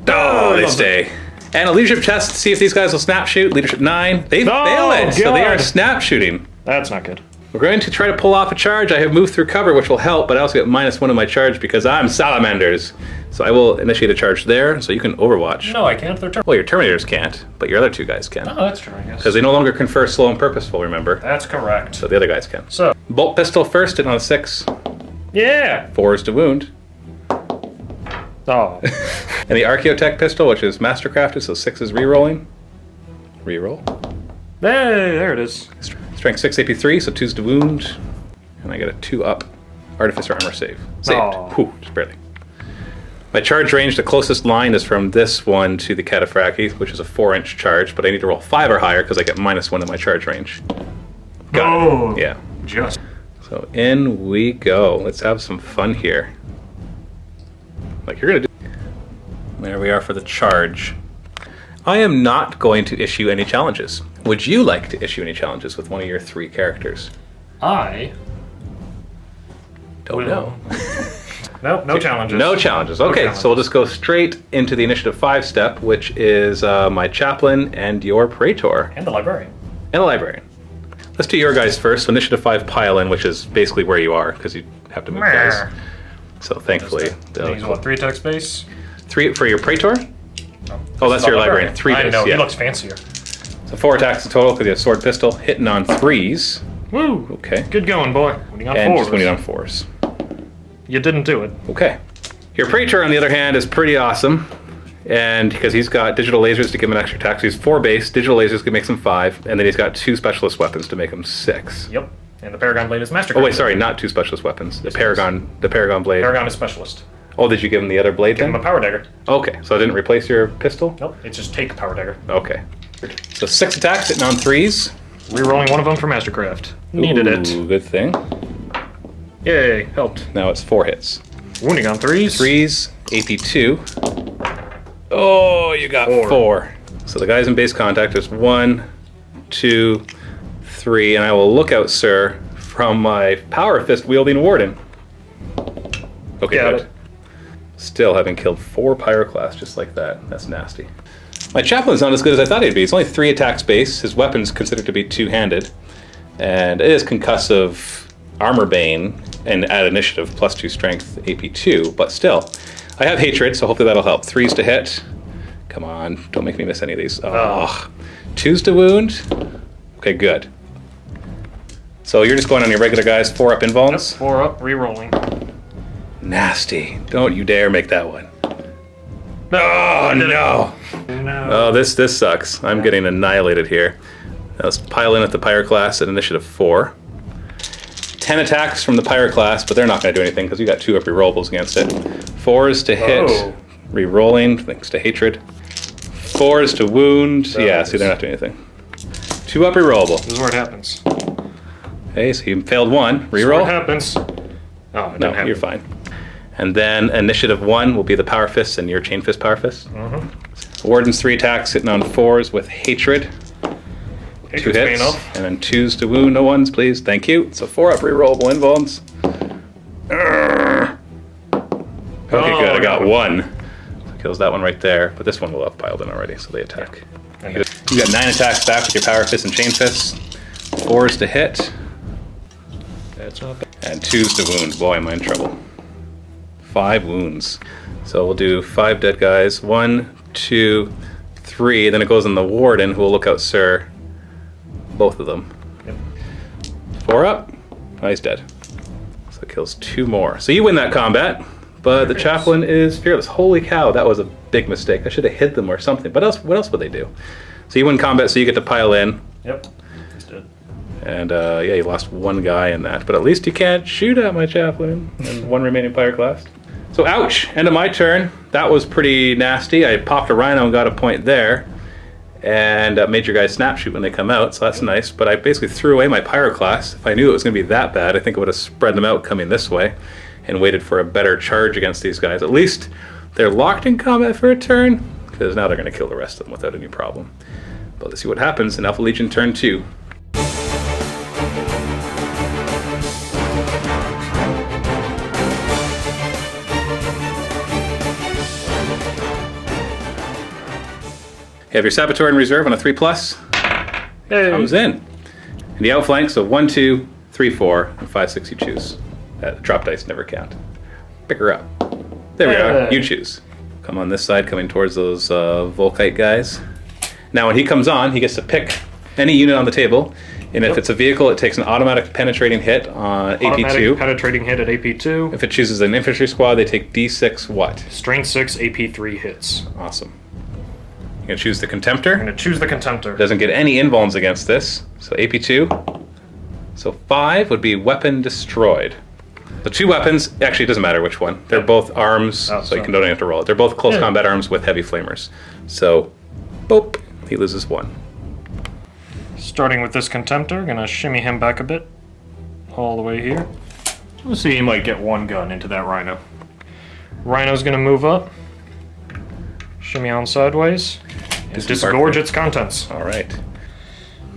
Oh, they stay. And a leadership test to see if these guys will snap shoot. Leadership 9. They fail it, so they are snap shooting. That's not good. We're going to try to pull off a charge. I have moved through cover, which will help, but I also get -1 of my charge because I'm Salamanders. So I will initiate a charge there, so you can overwatch. No, I can't. They're Well, your Terminators can't, but your other 2 guys can. Oh, that's true, I guess. Because they no longer confer slow and purposeful, remember? That's correct. So the other guys can. So. Bolt pistol first, hitting on a 6. Yeah. 4s to wound. Oh. And the Archaeotech pistol, which is mastercrafted, so 6 is rerolling. Reroll. Hey, there it is. Strength 6 AP3, so 2's to wound. And I get a 2-up Artificer armor save. Saved. Oh. Whew, just barely. My charge range, the closest line is from this one to the Cataphracti, which is a 4-inch charge, but I need to roll 5 or higher because I get -1 in my charge range. Got it. Yeah. Just. So in we go. Let's have some fun here. Like you're gonna do. There we are for the charge. I am not going to issue any challenges. Would you like to issue any challenges with one of your 3 characters? I Don't know. Nope, no challenges. No challenges. Okay, so we'll just go straight into the initiative 5 step, which is my chaplain and your praetor. And the librarian. And the librarian. Let's do your guys first. So initiative 5 pile in, which is basically where you are, because you have to move guys. So thankfully. Use what, 3 attack space? 3 for your praetor? Oh, that's your librarian. 3 I dice, know, yeah. he looks fancier. So 4 attacks in total because you have sword pistol, hitting on 3s. Woo! Okay. Good going, boy. Winning on And 4s. just winning on 4s. You didn't do it. Okay. Your praetor, on the other hand, is pretty awesome. And because he's got digital lasers to give him an extra attack, so he's 4 base, digital lasers can make him 5, and then he's got 2 specialist weapons to make him 6. Yep. And the Paragon Blade is Master. Oh wait, sorry, not 2 specialist weapons. The Paragon blade. Paragon is Specialist. Oh, did you give him the other blade Give then? him a Power Dagger. Okay, so I didn't replace your pistol? Nope, it's just take Power Dagger. Okay. So 6 attacks, hitting on 3s. Rerolling one of them for Mastercraft. Needed Ooh, good thing. Yay, helped. Now it's 4 hits. Wounding on 3s. 3s, AP2. Oh, you got 4. So the guys in base contact is 1, 2, 3, and I will look out, sir, from my power fist wielding warden. Okay, Got good. it. Still having killed 4 pyroclasts just like that. That's nasty. My chaplain's not as good as I thought he'd be. It's only 3 attacks base. His weapon's considered to be 2-handed. And it is concussive armor bane and add initiative plus 2 strength AP2, but still. I have hatred, so hopefully that'll help. 3s to hit. Come on, don't make me miss any of these. Oh. 2s to wound. Okay, good. So you're just going on your regular guys, 4-up invulns? Yep, 4 up, rerolling. Nasty. Don't you dare make that one. Oh, no. No. Oh, this sucks. I'm getting annihilated here. Now let's pile in at the Pyroclast at initiative 4. 10 attacks from the Pyroclast, but they're not going to do anything because you got 2 up rerollables against it. 4s to hit, rerolling thanks to hatred. 4s to wound. Yeah, see, they're not doing anything. 2 up rerollable. This is where it happens. Okay, so you failed one. What Reroll. happens? Oh, it No, didn't happen. you're fine. And then initiative 1 will be the power fists and your chain fist power fist. Warden's 3 attacks, hitting on 4s with hatred. 2 hits. And then 2s to wound. No ones, please. Thank you. It's a 4-up rerollable invulns. Okay, good. I got 1. Kills that one right there. But this one will have piled in already, so they attack. Yeah. You got 9 attacks back with your power fist and chain fists. 4s to hit. That's not bad. And 2s to wound. Boy, am I in trouble. 5 wounds. So we'll do 5 dead guys. 1, 2, 3. Then it goes on the warden, who will look out Sir. Both of them. Yep. 4 up. Oh, he's dead. So it kills 2 more. So you win that combat, but the chaplain is fearless. Holy cow, that was a big mistake. I should have hid them or something. But what else would they do? So you win combat, so you get to pile in. Yep. He's dead. And yeah, you lost 1 guy in that. But at least you can't shoot at my chaplain. And 1 remaining player class. So ouch, end of my turn. That was pretty nasty. I popped a rhino and got a point there. And made your guys snap shoot when they come out, so that's nice. But I basically threw away my pyro class. If I knew it was going to be that bad, I think I would have spread them out coming this way and waited for a better charge against these guys. At least they're locked in combat for a turn, because now they're going to kill the rest of them without any problem. But let's see what happens in Alpha Legion turn 2. You have your Saboteur in reserve on a 3+. Hey. Comes in. And the outflank, so 1, 2, 3, 4, and 5, 6 you choose. Drop dice never count. Pick her up. There we are. You choose. Come on this side, coming towards those Volkite guys. Now when he comes on, he gets to pick any unit on the table. And if it's a vehicle, it takes an automatic penetrating hit on AP2. Automatic penetrating hit at AP2. If it chooses an infantry squad, they take D6 what? Strength 6, AP3 hits. Awesome. You're going to choose the Contemptor. I'm going to choose the Contemptor. Doesn't get any invulns against this. So AP2. So 5 would be weapon destroyed. The 2 weapons, actually it doesn't matter which one. They're both arms, so you don't have to roll it. They're both close combat arms with heavy flamers. So, boop, he loses 1. Starting with this Contemptor, going to shimmy him back a bit. All the way here. We'll see, he might get 1 gun into that Rhino. Rhino's going to move up. Shimmy on sideways. And disgorge its contents. Alright.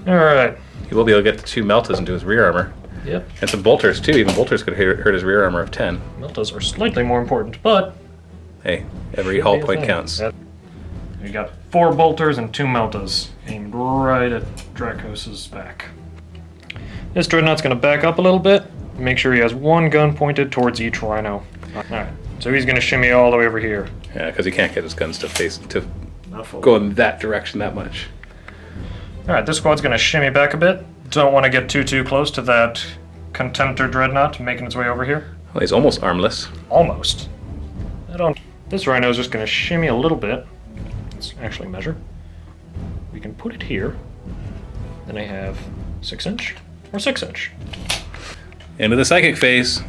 Alright. He will be able to get the 2 Meltas into his rear armor. Yep. And some bolters too. Even bolters could hurt his rear armor of 10. Meltas are slightly more important, but... Hey, every hull point counts. Yep. We got 4 bolters and 2 Meltas aimed right at Dracos's back. This Dreadnought's going to back up a little bit. Make sure he has 1 gun pointed towards each Rhino. Alright, so he's going to shimmy all the way over here. Yeah, because he can't get his guns to go in that direction that much. Alright, this squad's going to shimmy back a bit. Don't want to get too close to that Contemptor Dreadnought making its way over here. Well, he's almost armless. Almost. This Rhino's just going to shimmy a little bit. Let's actually measure. We can put it here. Then I have 6-inch or 6-inch. Into the psychic phase.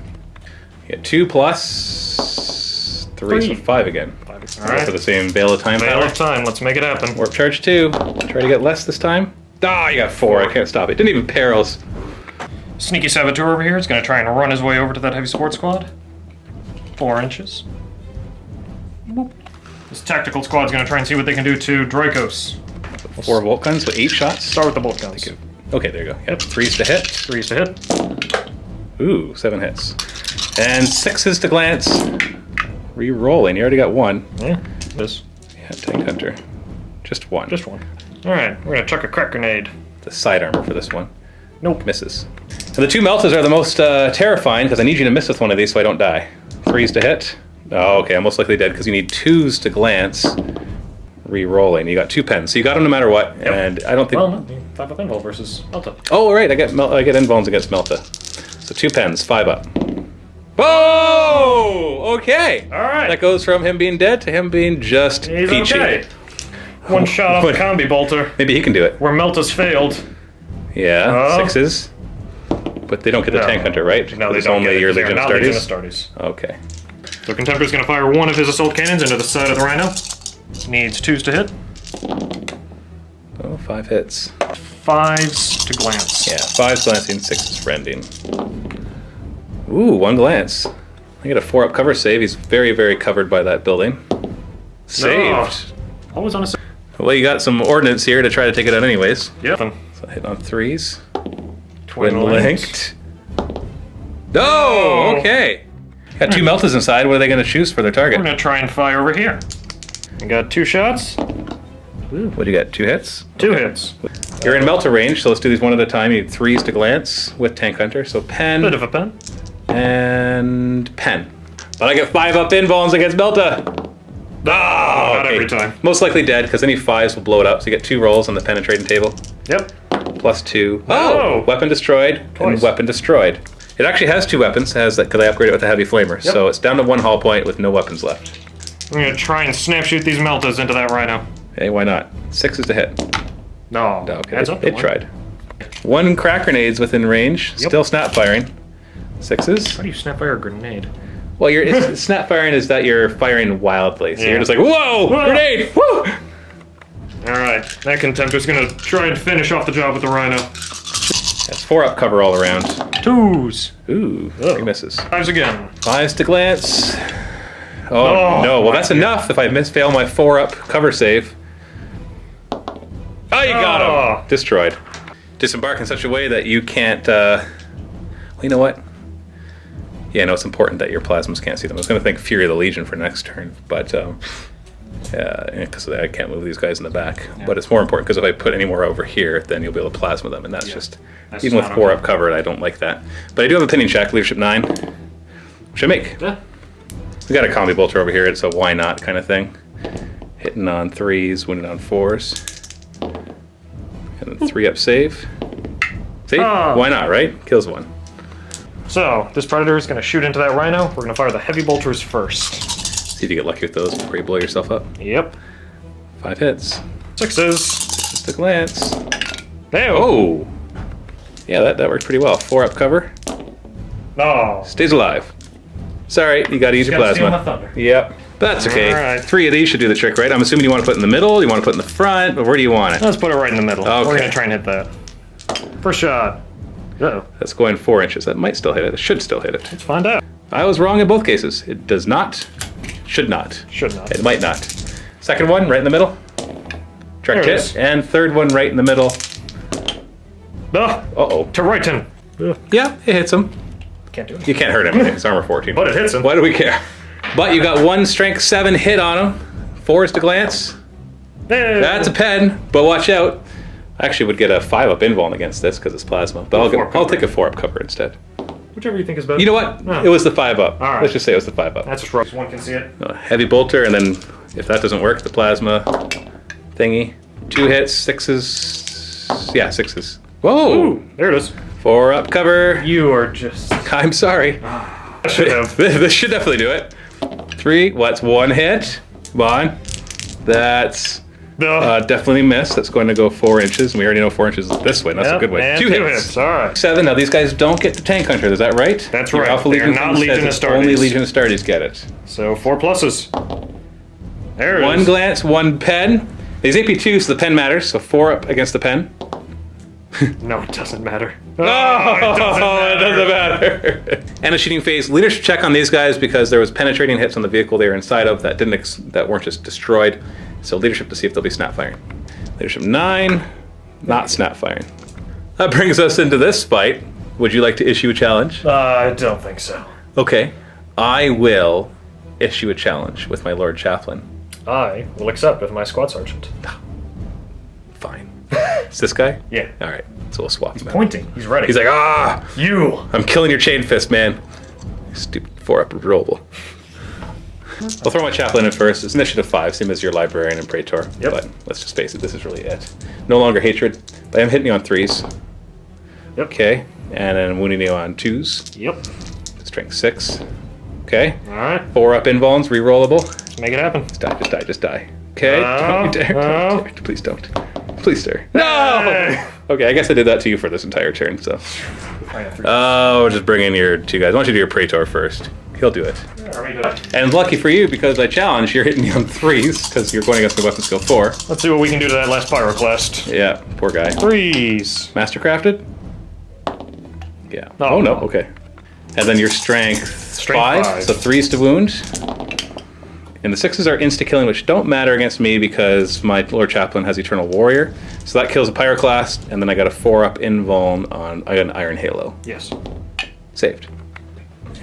You get 2 plus 3, so 5 again. Alright. For the same Veil of Time Veil power. of Time, let's make it happen. Warp Charge 2. Try to get less this time. Ah, you got 4. I can't stop it. Didn't even perils. Sneaky Saboteur over here is going to try and run his way over to that heavy support squad. 4 inches. Boop. This tactical squad's going to try and see what they can do to Dracos. 4 bolt guns with 8 shots. Start with the bolt guns. Okay, there you go. Yep, 3s to hit. 3s to hit. Ooh, 7 hits. And 6s to glance. Re-rolling. You already got 1. Yeah, this. Yeah, Tank Hunter. Just 1. Just 1. Alright, we're going to chuck a crack grenade. The side armor for this one. Nope. Misses. And the 2 Meltas are the most terrifying, because I need you to miss with one of these so I don't die. 3s to hit. Oh, okay, I'm most likely dead because you need 2s to glance. Re-rolling. You got 2 pens, so you got them no matter what. Yep. And I don't think. Well, no, 5 up invul versus Melta. Oh, right, I get invulns against Melta. So 2 pens, 5 up. Oh, okay. All right. That goes from him being dead to him being just He's peachy. okay. 1 shot off the combi bolter. Maybe he can do it. Where Melta's failed. Yeah, 6s. But they don't get the Tank Hunter, right? No, they it's don't only get it, your they're Legion of not Legion Astartes. of Astartes. Okay. So Contemptor's going to fire 1 of his assault cannons into the side of the Rhino. Needs 2s to hit. Oh, 5 hits. 5s to glance. Yeah, 5's glancing, 6's rending. Ooh, 1 glance. I get a 4-up cover save. He's very, very covered by that building. Saved. Always on a... Well, you got some ordnance here to try to take it out anyways. Yep. So hit on 3s. Twin linked. Oh, okay. Got 2 meltas inside. What are they going to choose for their target? We're going to try and fire over here. I got 2 shots. Ooh, what do you got? 2 hits? 2 hits. You're in melta range, so let's do these one at a time. You need 3s to glance with Tank Hunter. So pen. Bit of a pen. And pen. But I get 5-up invulns against melta. Oh, not okay. every time. Most likely dead, because any 5s will blow it up. So you get 2 rolls on the penetrating table. Yep. +2. Oh! Oh! Weapon destroyed. Twice. And weapon destroyed. It actually has 2 weapons. It has that because I upgraded it with a heavy flamer. Yep. So it's down to 1 hull point with no weapons left. I'm going to try and snap shoot these meltas into that rhino. Hey, why not? 6 is to hit. No. No, okay. Adds up to It 1. tried. 1 crack grenades within range. Yep. Still snap firing. 6s. How do you snap fire a grenade? Well, snap firing is that you're firing wildly. So Yeah. you're just like, whoa! Whoa! Grenade! Woo! Alright, that Contemptor's going to try and finish off the job with the rhino. That's 4-up cover all around. 2s. Ooh, 3 misses. 5s again. 5s to glance. Oh, Oh, no. Well, my that's enough if I fail my 4-up cover save. Oh, you got Oh. him. Destroyed. Disembark in such a way that you can't... well, you know what? Yeah, no, it's important that your plasmas can't see them. I was going to think Fury of the Legion for next turn, but... because I can't move these guys in the back. Yeah. But it's more important because if I put any more over here, then you'll be able to plasma them, and that's just... That's even with not 4-up okay. covered, I don't like that. But I do have a pinning check, Leadership 9, which I make. Yeah. We got a combi bolter over here. It's a why not kind of thing. Hitting on 3s, winning on 4s. And then 3-up save. See? Oh. Why not, right? Kills 1. So, this Predator is going to shoot into that rhino. We're going to fire the heavy bolters first. See if you get lucky with those before you blow yourself up. Yep. 5 hits. 6s. Just a glance. There. Oh! Yeah, that worked pretty well. 4-up cover. No. Stays alive. Sorry, you gotta use your Gotta steal plasma. my thunder. Yep. But that's okay. Alright. 3 of these should do the trick, right? I'm assuming you want to put it in the middle, you want to put it in the front, but where do you want it? Let's put it right in the middle. Okay. We're going to try and hit that. First shot. Uh-oh. That's going 4 inches. That might still hit it. It should still hit it. Let's find out. I was wrong in both cases. It does not. Should not. Should not. It might not. Second one, right in the middle. Direct There it hit. is. And third one, right in the middle. Ah, Uh-oh. to right him. Yeah, it hits him. Can't do it. You can't hurt him. It's armor 14. But it hits him. Why do we care? But you got 1 strength 7 hit on him. 4 is to glance. Hey. That's a pen, but watch out. I actually would get a 5-up invuln against this because it's plasma. But I'll take a 4-up cover instead. Whichever you think is better. You know what? No. It was the 5-up. All right. Let's just say it was the 5-up. That's just rough. One can see it. Heavy bolter, and then if that doesn't work, the plasma thingy. 2 hits, 6s. Yeah, 6s. Whoa! Ooh, there it is. 4-up cover. You are just... I'm sorry. I should have. This should definitely do it. 3. What's 1 hit? Come on. That's definitely missed. That's going to go 4 inches. And we already know 4 inches is this way. That's a good way. And 2 2 hits. hits. All right. 7. Now these guys don't get the Tank Hunter. Is that right? That's Your right. Alpha They are Legion not thing Legion says of it's only Astartes. Legion of Astartes get it. So 4 pluses. There it is. 1 glance, 1 pen. These AP2, so the pen matters. So 4 up against the pen. No, it doesn't matter. Oh, it doesn't matter. And a shooting phase leadership check on these guys because there was penetrating hits on the vehicle they were inside of that that weren't just destroyed. So leadership to see if they'll be snap firing. Leadership 9, not snap firing. That brings us into this fight. Would you like to issue a challenge? I don't think so. Okay, I will issue a challenge with my Lord Chaplain. I will accept with my squad sergeant. Fine. Is this guy? Yeah. All right, so we'll swap him out. Pointing. He's ready. He's like, ah, you. I'm killing your chain fist, man. Stupid 4-up rollable. I'll throw my chaplain in first. It's initiative 5, same as your librarian and praetor. Yep. But let's just face it, this is really it. No longer hatred, but I'm hitting you on 3s. Yep. Okay, and then wounding you on 2s. Yep. Strength 6. Okay. All right. 4-up invulns, rerollable. Let's make it happen. Just die, just die, just die. Okay. Don't you dare. No. Don't you dare. Please don't. Please, sir. No! Hey. Okay, I guess I did that to you for this entire turn, so. yeah, 3. Oh, just bring in your 2 guys. I want you to do your Praetor first. He'll do it. Army die. And lucky for you, because I challenge, you're hitting me on 3s, because you're going against the weapon skill 4. Let's see what we can do to that last Pyroclast. Yeah, poor guy. 3s. Mastercrafted? Yeah. Oh, Oh, no, no. okay. And then your strength, Strength 5, five. so 3s to wound. And the 6s are insta-killing, which don't matter against me because my Lord Chaplain has Eternal Warrior. So that kills a Pyroclast, and then I got a 4-up invuln on I got an Iron Halo. Yes. Saved.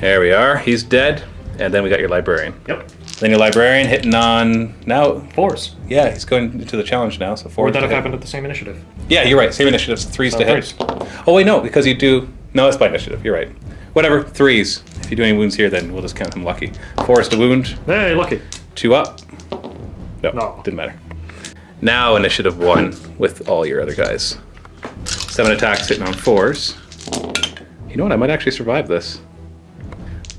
There we are. He's dead. And then we got your Librarian. Yep. Then your Librarian hitting on... Now, 4s. yeah, he's going into the challenge now, so 4 Would that to have hit. happened at the same initiative? Yeah, you're right. Same initiatives. 3s to hit. 3s. Oh, wait, no, because you do... No, that's by initiative. You're right. Whatever. 3s. If you do any wounds here, then we'll just count him lucky. 4 is to wound. Hey, lucky. 2 up. No, No. didn't matter. Now initiative 1 with all your other guys. 7 attacks hitting on 4s. You know what? I might actually survive this.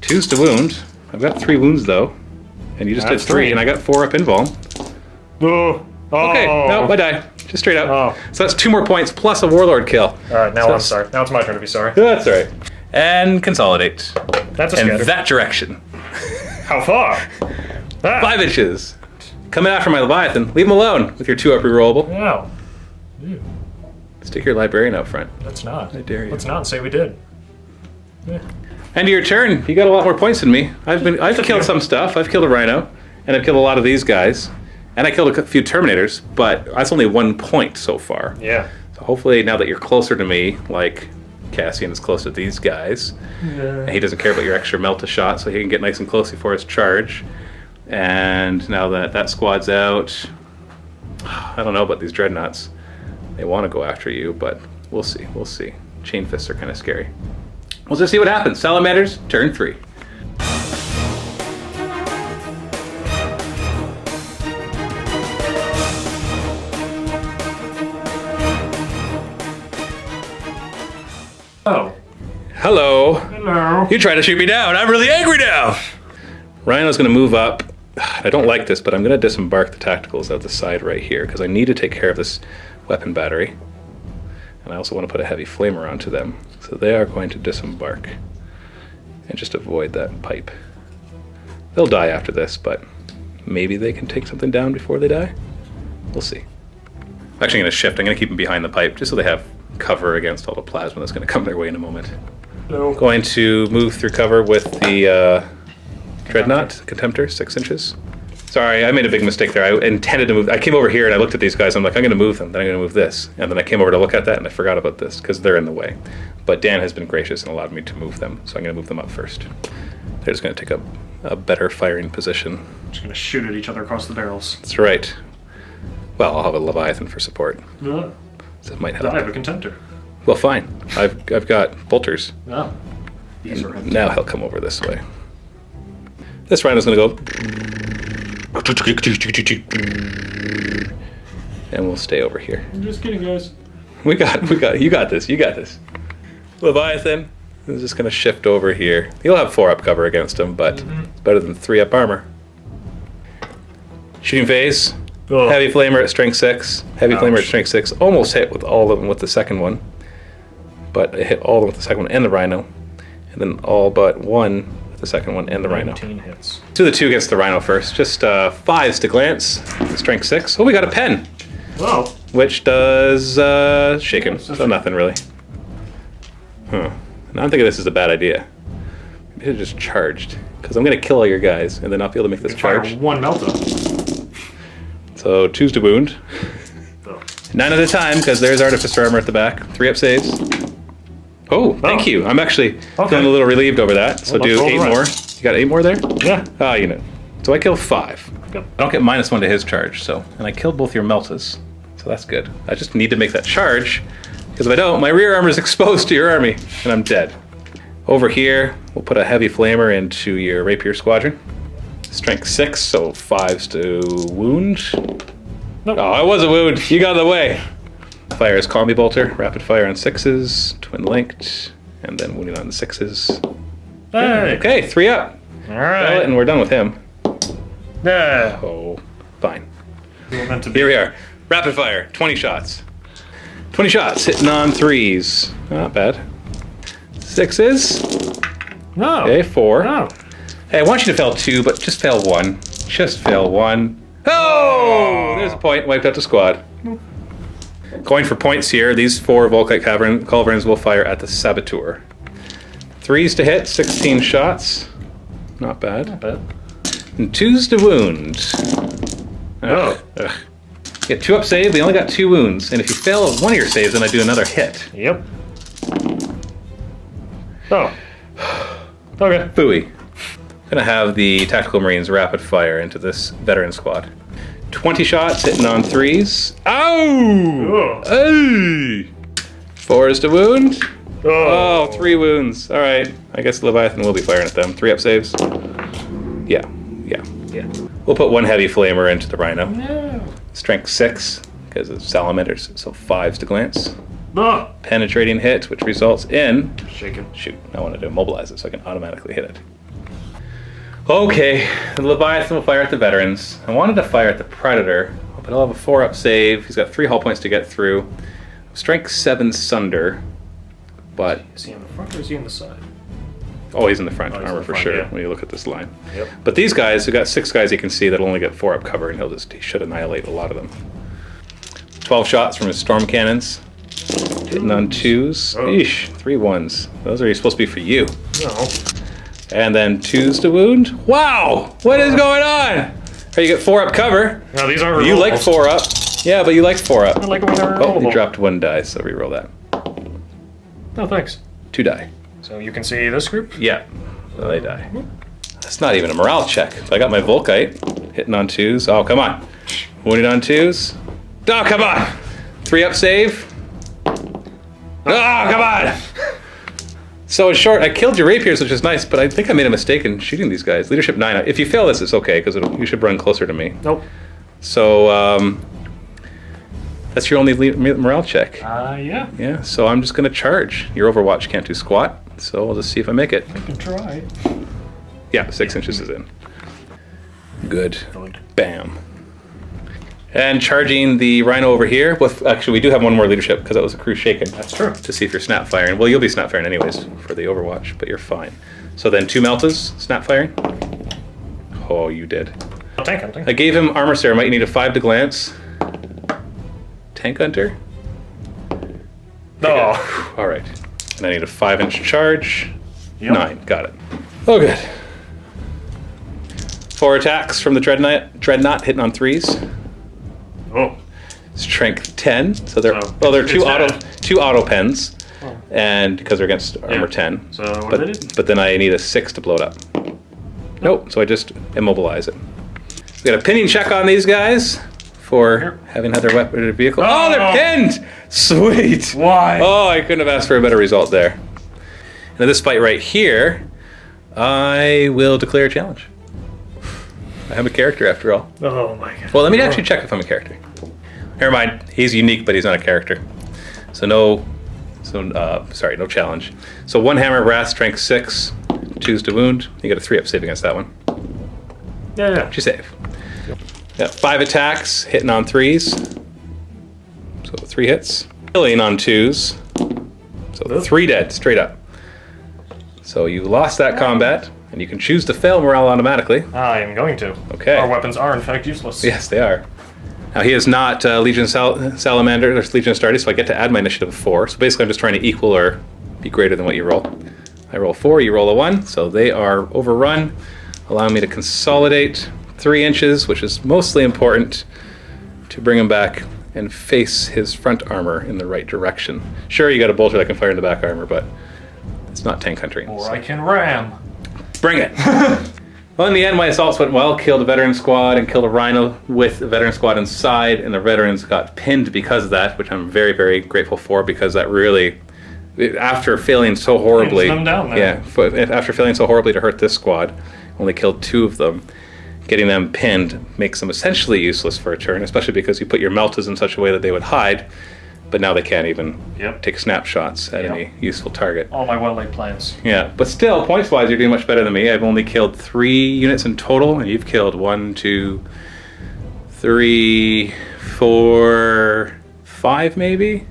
2s to wound. I've got 3 wounds though. And you just That's did 3, 3. and I got 4 up invuln. Oh. Okay, no, I die. Just straight up. Oh. So that's 2 more points plus a Warlord kill. Alright, now So I'm that's- sorry. Now it's my turn to be sorry. That's all right. And consolidate. That's a In scatter. that direction. How far? Ah. 5 inches. Coming after my Leviathan. Leave him alone with your 2-up rerollable. No, Stick your Librarian out front. let's not. I dare you. Let's not say we did. End of your turn. You got a lot more points than me. I've killed you. some stuff. I've killed a Rhino, and I've killed a lot of these guys, and I killed a few Terminators. But that's only 1 point so far. Yeah. So hopefully, now that you're closer to me, like Cassian is close to these guys, and he doesn't care about your extra Melta shot, so he can get nice and close before his charge. And now that that squad's out, I don't know about these Dreadnoughts. They want to go after you, but we'll see. We'll see. Chain Fists are kind of scary. We'll just see what happens. Salamanders, turn 3. Oh. Hello. Hello. You tried to shoot me down. I'm really angry now. Rhino's going to move up. I don't like this, but I'm going to disembark the tacticals out the side right here because I need to take care of this weapon battery. And I also want to put a heavy flamer onto them. So they are going to disembark and just avoid that pipe. They'll die after this, but maybe they can take something down before they die. We'll see. I'm actually going to shift. I'm going to keep them behind the pipe just so they have cover against all the plasma that's going to come their way in a moment. No. Going to move through cover with the Dreadnought Contemptor, 6 inches. Sorry, I made a big mistake there. I intended to move. I came over here and I looked at these guys. I'm like, I'm going to move them. Then I'm going to move this. And then I came over to look at that and I forgot about this because they're in the way. But Dan has been gracious and allowed me to move them. So I'm going to move them up first. They're just going to take a better firing position. Just gonna shoot at each other across the barrels. That's right. Well, I'll have a Leviathan for support. No. So it might I have help. a contemptor. Well, fine. I've got bolters. No. These are Now he'll come over this way. This Rhino's gonna go. And we'll stay over here. I'm just kidding, guys. You got this. Leviathan is just gonna shift over here. He'll have 4-up cover against him, but it's better than 3-up armor. Shooting phase. Oh. Heavy flamer at strength 6. Heavy flamer at strength 6. Almost hit with all of them with the second one. But it hit all of them with the second one and the Rhino. And then all but one with the second one and the Rhino. 19 hits. Do the 2 against the Rhino first. Just 5s to glance. Strength 6. Oh, we got a pen. Wow. Which does shaken. So nothing really. Huh. And I'm thinking this is a bad idea. Maybe I should have just charged. Because I'm going to kill all your guys and then not be able to make this Fire charge. 1 Melta. So 2s to wound. Oh. 9 at a time, because there's Artificer Armor at the back. 3-up saves. Oh, thank you. I'm actually feeling a little relieved over that. So Well, do let's roll 8 the more. rest. You got 8 more there? Yeah. Ah, you know. So I kill 5. Yep. I don't get -1 to his charge, so. And I killed both your Meltas. So that's good. I just need to make that charge, because if I don't, my rear armor is exposed to your army, and I'm dead. Over here, we'll put a heavy flamer into your Rapier Squadron. Strength 6, so 5s to wound. Nope. Oh, it was a wound. You got in the way. Fire is Combi Bolter. Rapid fire on 6s. Twin linked. And then wounding on the 6s. Hey. Okay, 3 up. All right. And we're done with him. Yeah. Oh, fine. We were meant to be. Here we are. Rapid fire. 20 shots. 20 shots. Hitting on 3s. Not bad. Sixes. No. Okay, 4. No. Hey, I want you to fail 2, but just fail 1. Just fail 1. Oh! There's a point. Wiped out the squad. Going for points here. These 4 Volkite Culverins will fire at the Saboteur. 3s to hit, 16 shots. Not bad. Not bad. And 2s to wound. Ugh. Get 2 up save. They only got 2 wounds. And if you fail one of your saves, then I do another hit. Yep. Oh. Okay. Booey. Gonna have the Tactical Marines rapid fire into this veteran squad. 20 shots, hitting on 3s. Ow! Hey! 4s to wound. Oh, 3 wounds. All right. I guess Leviathan will be firing at them. 3 up saves. Yeah. We'll put 1 heavy flamer into the Rhino. No. Strength 6 because of Salamanders, so 5s to glance. Oh. Penetrating hit, which results in... Shaken. Shoot, I wanted to immobilize it so I can automatically hit it. Okay, the Leviathan will fire at the veterans. I wanted to fire at the Predator, but he'll have a 4-up save. He's got 3 hull points to get through. Strength 7 Sunder, but... Is he on the front or is he on the side? Oh, he's in the front He's armor in the for front, sure, yeah. when you look at this line. Yep. But these guys, we've got 6 guys you can see that'll only get 4-up cover, and he should annihilate a lot of them. 12 shots from his storm cannons. Hitting on 2s. Oh. Eesh, 3 1s. Those are supposed to be for you. No. And then 2s to wound. Wow! What is going on? Oh, you get 4-up cover. No, these aren't You like rerollables. 4-up. Yeah, but you like 4-up. I like it when they're Oh, you rerollable. dropped 1 die, so reroll that. No, thanks. 2 die. So you can see this group? Yeah. So they die. That's not even a morale check. So I got my Volkite hitting on 2s. Oh, come on. Wounded on 2s. Oh, come on. 3-up save. Oh, come on. So in short, I killed your rapiers, which is nice, but I think I made a mistake in shooting these guys. Leadership 9. If you fail this, it's okay, because you should run closer to me. Nope. So, that's your only morale check. Yeah. Yeah, so I'm just going to charge. Your Overwatch can't do squat, so I'll just see if I make it. I can try. Yeah, 6 inches is in. Good. Good. Bam. And charging the Rhino over here. With actually, we do have 1 more leadership because that was a crew shaken. That's true. To see if you're snap firing. Well, you'll be snap firing anyways for the Overwatch, but you're fine. So then 2 Meltas snap firing. Oh, you did. Tank hunting. I gave him Armor Ceramite. You need a 5 to glance. Tank Hunter. Oh. All right. And I need a 5-inch charge. Yep. 9. Got it. Oh, good. 4 attacks from the Dreadnought hitting on 3s. Oh. Strength 10. So they're Oh, they're it's 2 bad. auto pens, Oh. and because they're against armor 10. So what did it? But then I need a 6 to blow it up. Nope. So I just immobilize it. We got a pinning check on these guys for having had their weapon or vehicle. Oh, they're pinned. Sweet. Why? Oh, I couldn't have asked for a better result there. And in this fight right here, I will declare a challenge. I am a character after all. Oh my god. Well, let me actually check if I'm a character. Never mind. He's unique, but he's not a character. So no challenge. So 1 hammer, wrath, strength 6, 2s to wound. You get a 3-up save against that one. Yeah. What'd you save? Got 5 attacks, hitting on 3s. So 3 hits. Killing on 2s. So 3 dead, straight up. So you lost that combat, and you can choose to fail morale automatically. I am going to. Okay. Our weapons are in fact useless. Yes, they are. Now he is not Legion Salamander or Legion Astartes, so I get to add my initiative of 4. So basically I'm just trying to equal or be greater than what you roll. I roll 4, you roll a 1, so they are overrun, allowing me to consolidate 3 inches, which is mostly important to bring him back and face his front armor in the right direction. Sure, you got a bolter that can fire in the back armor, but it's not tank hunting. Or so. I can ram. Bring it! Well, in the end, my assaults went well. Killed a veteran squad and killed a Rhino with the veteran squad inside, and the veterans got pinned because of that, which I'm very, very grateful for, because that really, after failing so horribly, Pins them down there. after failing so horribly to hurt this squad, only killed 2 of them. Getting them pinned makes them essentially useless for a turn, especially because you put your Meltas in such a way that they would hide, but now they can't even take snapshots at any useful target. All my well-laid plans. Yeah, but still, points-wise, you're doing much better than me. I've only killed 3 units in total, and you've killed 1, 2, 3, 4, 5 maybe?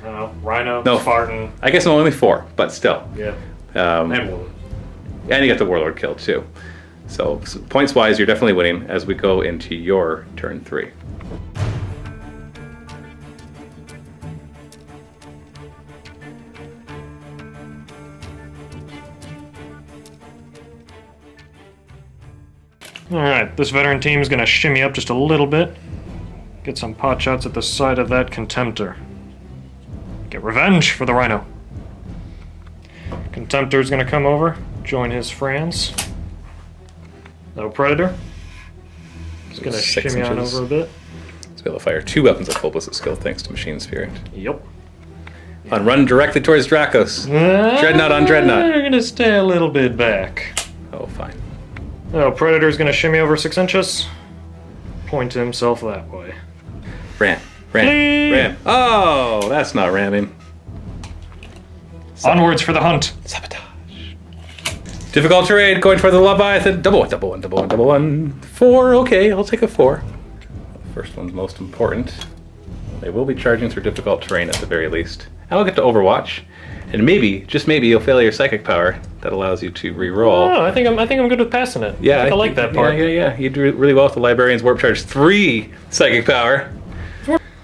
Rhino, No. Spartan. I guess only 4, but still. Yeah. And you get the Warlord kill too. So points wise, you're definitely winning as we go into your turn 3. Alright, this veteran team is going to shimmy up just a little bit. Get some pot shots at the side of that Contemptor. Get revenge for the Rhino. Contemptor's going to come over, join his friends. No Predator. He's going to 6 shimmy on inches. over a bit. To be able to fire 2 weapons of full ballistic skill thanks to Machine Spirit. Yep. And run directly towards Dracos. Dreadnought on Dreadnought. They're going to stay a little bit back. Oh, fine. Oh, Predator's going to shimmy over 6 inches. Point himself that way. Ram. Flee! Ram. Oh, that's not ramming. Onwards for the hunt. Sabotage. Difficult terrain, going for the Leviathan. Double one, double one, double one, double one. 4, okay, I'll take a 4. The first one's most important. They will be charging through difficult terrain at the very least. And I'll get to Overwatch. And maybe, just maybe, you'll fail your psychic power. That allows you to re-roll. Oh, I think I'm good with passing it. Yeah, I like that part. Yeah. You do really well with the Librarian's Warp Charge 3 psychic power.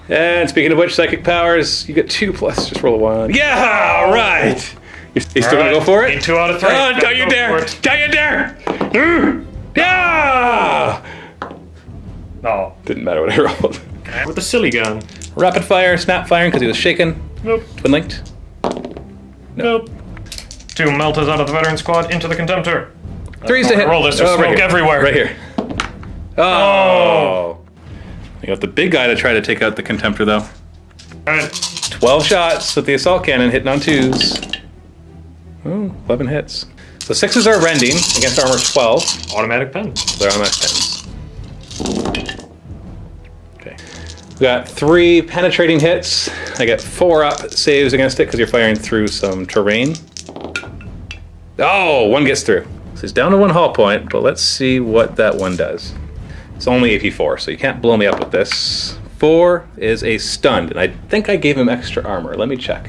And speaking of which, psychic powers, you get 2 plus. Just roll a 1. Yeah, right. You still gonna go for it? Need 2 out of 3. Oh, don't you dare! Don't you dare! Yeah! No. Didn't matter what I rolled. With the silly gun. Rapid fire, snap firing because he was shaken. Nope. Twin linked. Nope. 2 meltas out of the veteran squad into the Contemptor. 3's to hit. Roll this, there's right smoke here. everywhere. Right here. Oh. You got the big guy to try to take out the Contemptor though. Alright. 12 shots with the assault cannon hitting on 2s. Oh, 11 hits. So 6s are rending against armor 12. Automatic pen. They're automatic pens. Okay. We got 3 penetrating hits. I get 4 up saves against it because you're firing through some terrain. Oh, 1 gets through. So he's down to 1 hull point, but let's see what that 1 does. It's only AP4, so you can't blow me up with this. 4 is a stunned, and I think I gave him extra armor. Let me check.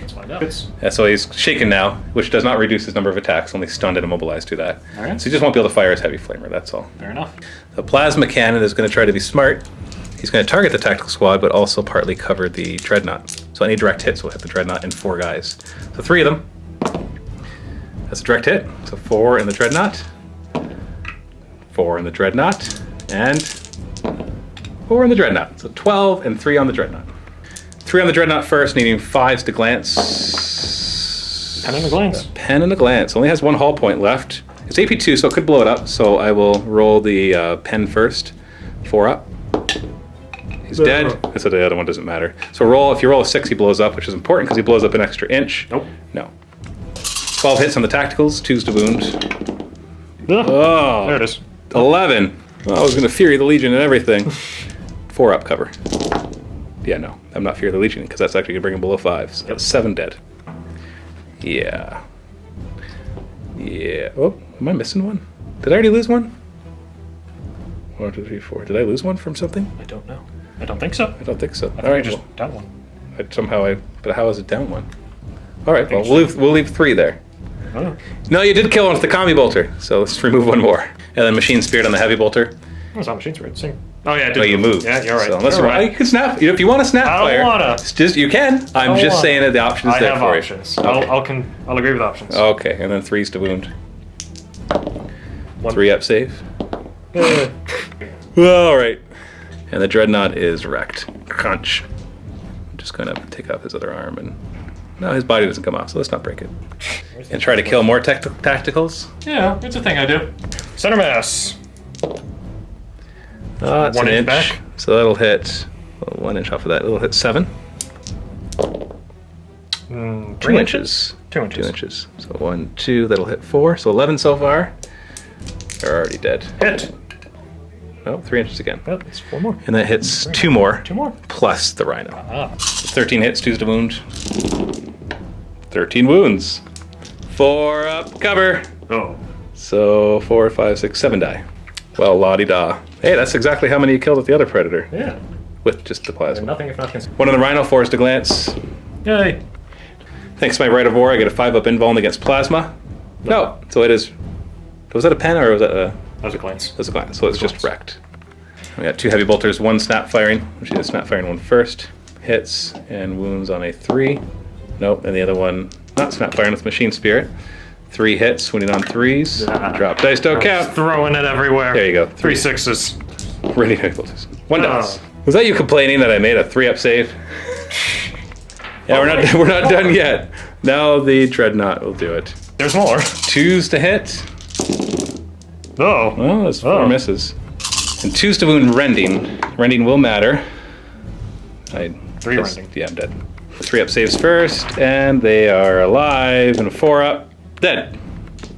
Yeah, so he's shaken now, which does not reduce his number of attacks, only stunned and immobilized to that. Alright. So he just won't be able to fire his heavy flamer, that's all. Fair enough. The plasma cannon is going to try to be smart. He's going to target the tactical squad, but also partly cover the dreadnought. So any direct hits will hit the dreadnought and 4 guys. So 3 of them. That's a direct hit. So 4 in the dreadnought. 4 in the dreadnought. And 4 in the dreadnought. So 12 and 3 on the dreadnought. 3 on the dreadnought first, needing 5s to glance. Pen in the glance. Pen in the glance. Only has 1 hull point left. It's AP2, so it could blow it up. So I will roll the pen first. 4 up. He's dead. So the other one doesn't matter. So if you roll a 6, he blows up, which is important because he blows up an extra inch. Nope. No. 12 hits on the tacticals, 2s to wound. Ugh. Oh. There it is. 11. Oh, I was going to Fury the Legion and everything. 4 up cover. Yeah, no. I'm not Fury the Legion because that's actually going to bring him below 5. So that's 7 dead. Yeah. Yeah. Oh, am I missing one? Did I already lose one? 1, 2, 3, 4. Did I lose one from something? I don't know. I don't think so. I don't think so. I think All right. just Well, down 1. but how is it down 1? All right. Well, we'll leave 3 there. Oh. No, you did kill one with the combi bolter. So let's remove 1 more. And then machine spirit on the heavy bolter. It's not machine spirit. Sing. Oh yeah, I did. Oh, you moved. Yeah, you're right. So unless You're right. you can snap. If you want to snap I don't fire, wanna. it's just you can. I'm just saying that the option is I there have for options. you. Okay. I'll agree with options. Okay, and then 3s to wound. 1. 3 up save. All right. And the dreadnought is wrecked. Crunch. I'm just going to take off his other arm and. No, his body doesn't come off, so let's not break it. And try to kill more tacticals. Yeah, it's a thing I do. Center mass. It's 1 an inch inch. back. So that'll hit 1 inch off of that. It'll hit 7. 3 2 inches. 2 inches. 2 inches. So 1, 2. That'll hit 4. So 11 so far. They're already dead. Hit. Oh, 3 inches again. Yep, it's 4 more. And that hits 2 more. 2 more. Plus the rhino. Ah. 13 hits, 2s to wound. 13 wounds. 4 up cover. Oh. So 4, 5, 6, 7 die. Well, la-di-da. Hey, that's exactly how many you killed with the other predator. Yeah. With just the plasma. Nothing if not considered. 1 of the rhino, 4s to glance. Yay. Thanks to my Rite of War, I get a 5-up invuln against Plasma. No, so it is... Was that a pen or was that a... That was a glance. That was a glance, so it's just wrecked. We got 2 heavy bolters, 1 snap firing. We'll shoot the snap firing one first. Hits and wounds on a 3. Nope, and the other one, not snap firing, with Machine Spirit. 3 hits, wounding on 3s. Drop dice, don't count. Throwing it everywhere. There you go. 3 6s. Really heavy bolters. 1 dice. Was that you complaining that I made a 3-up save? Yeah, we're not done yet. Now the Dreadnought will do it. There's more. 2s to hit. Oh. Well, that's 4 misses. And 2s to wound Rending. Rending will matter. 3 rending. Yeah, I'm dead. 3-up saves first, and they are alive, and 4-up. Dead.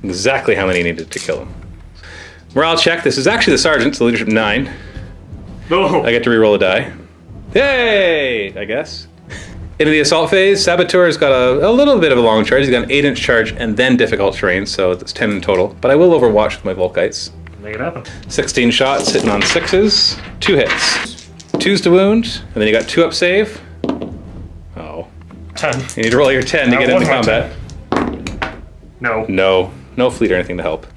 Exactly how many needed to kill him. Morale check. This is actually the Sergeant, so leadership 9. Oh. I get to reroll a die. Yay! I guess. Into the assault phase, Saboteur's got a little bit of a long charge. He's got an 8-inch charge and then difficult terrain, so it's 10 in total. But I will overwatch with my Volkites. Make it happen. 16 shots, hitting on 6s. 2 hits. 2s to wound, and then you got 2-up save. Oh. 10. You need to roll your 10 to get into combat. No. No fleet or anything to help.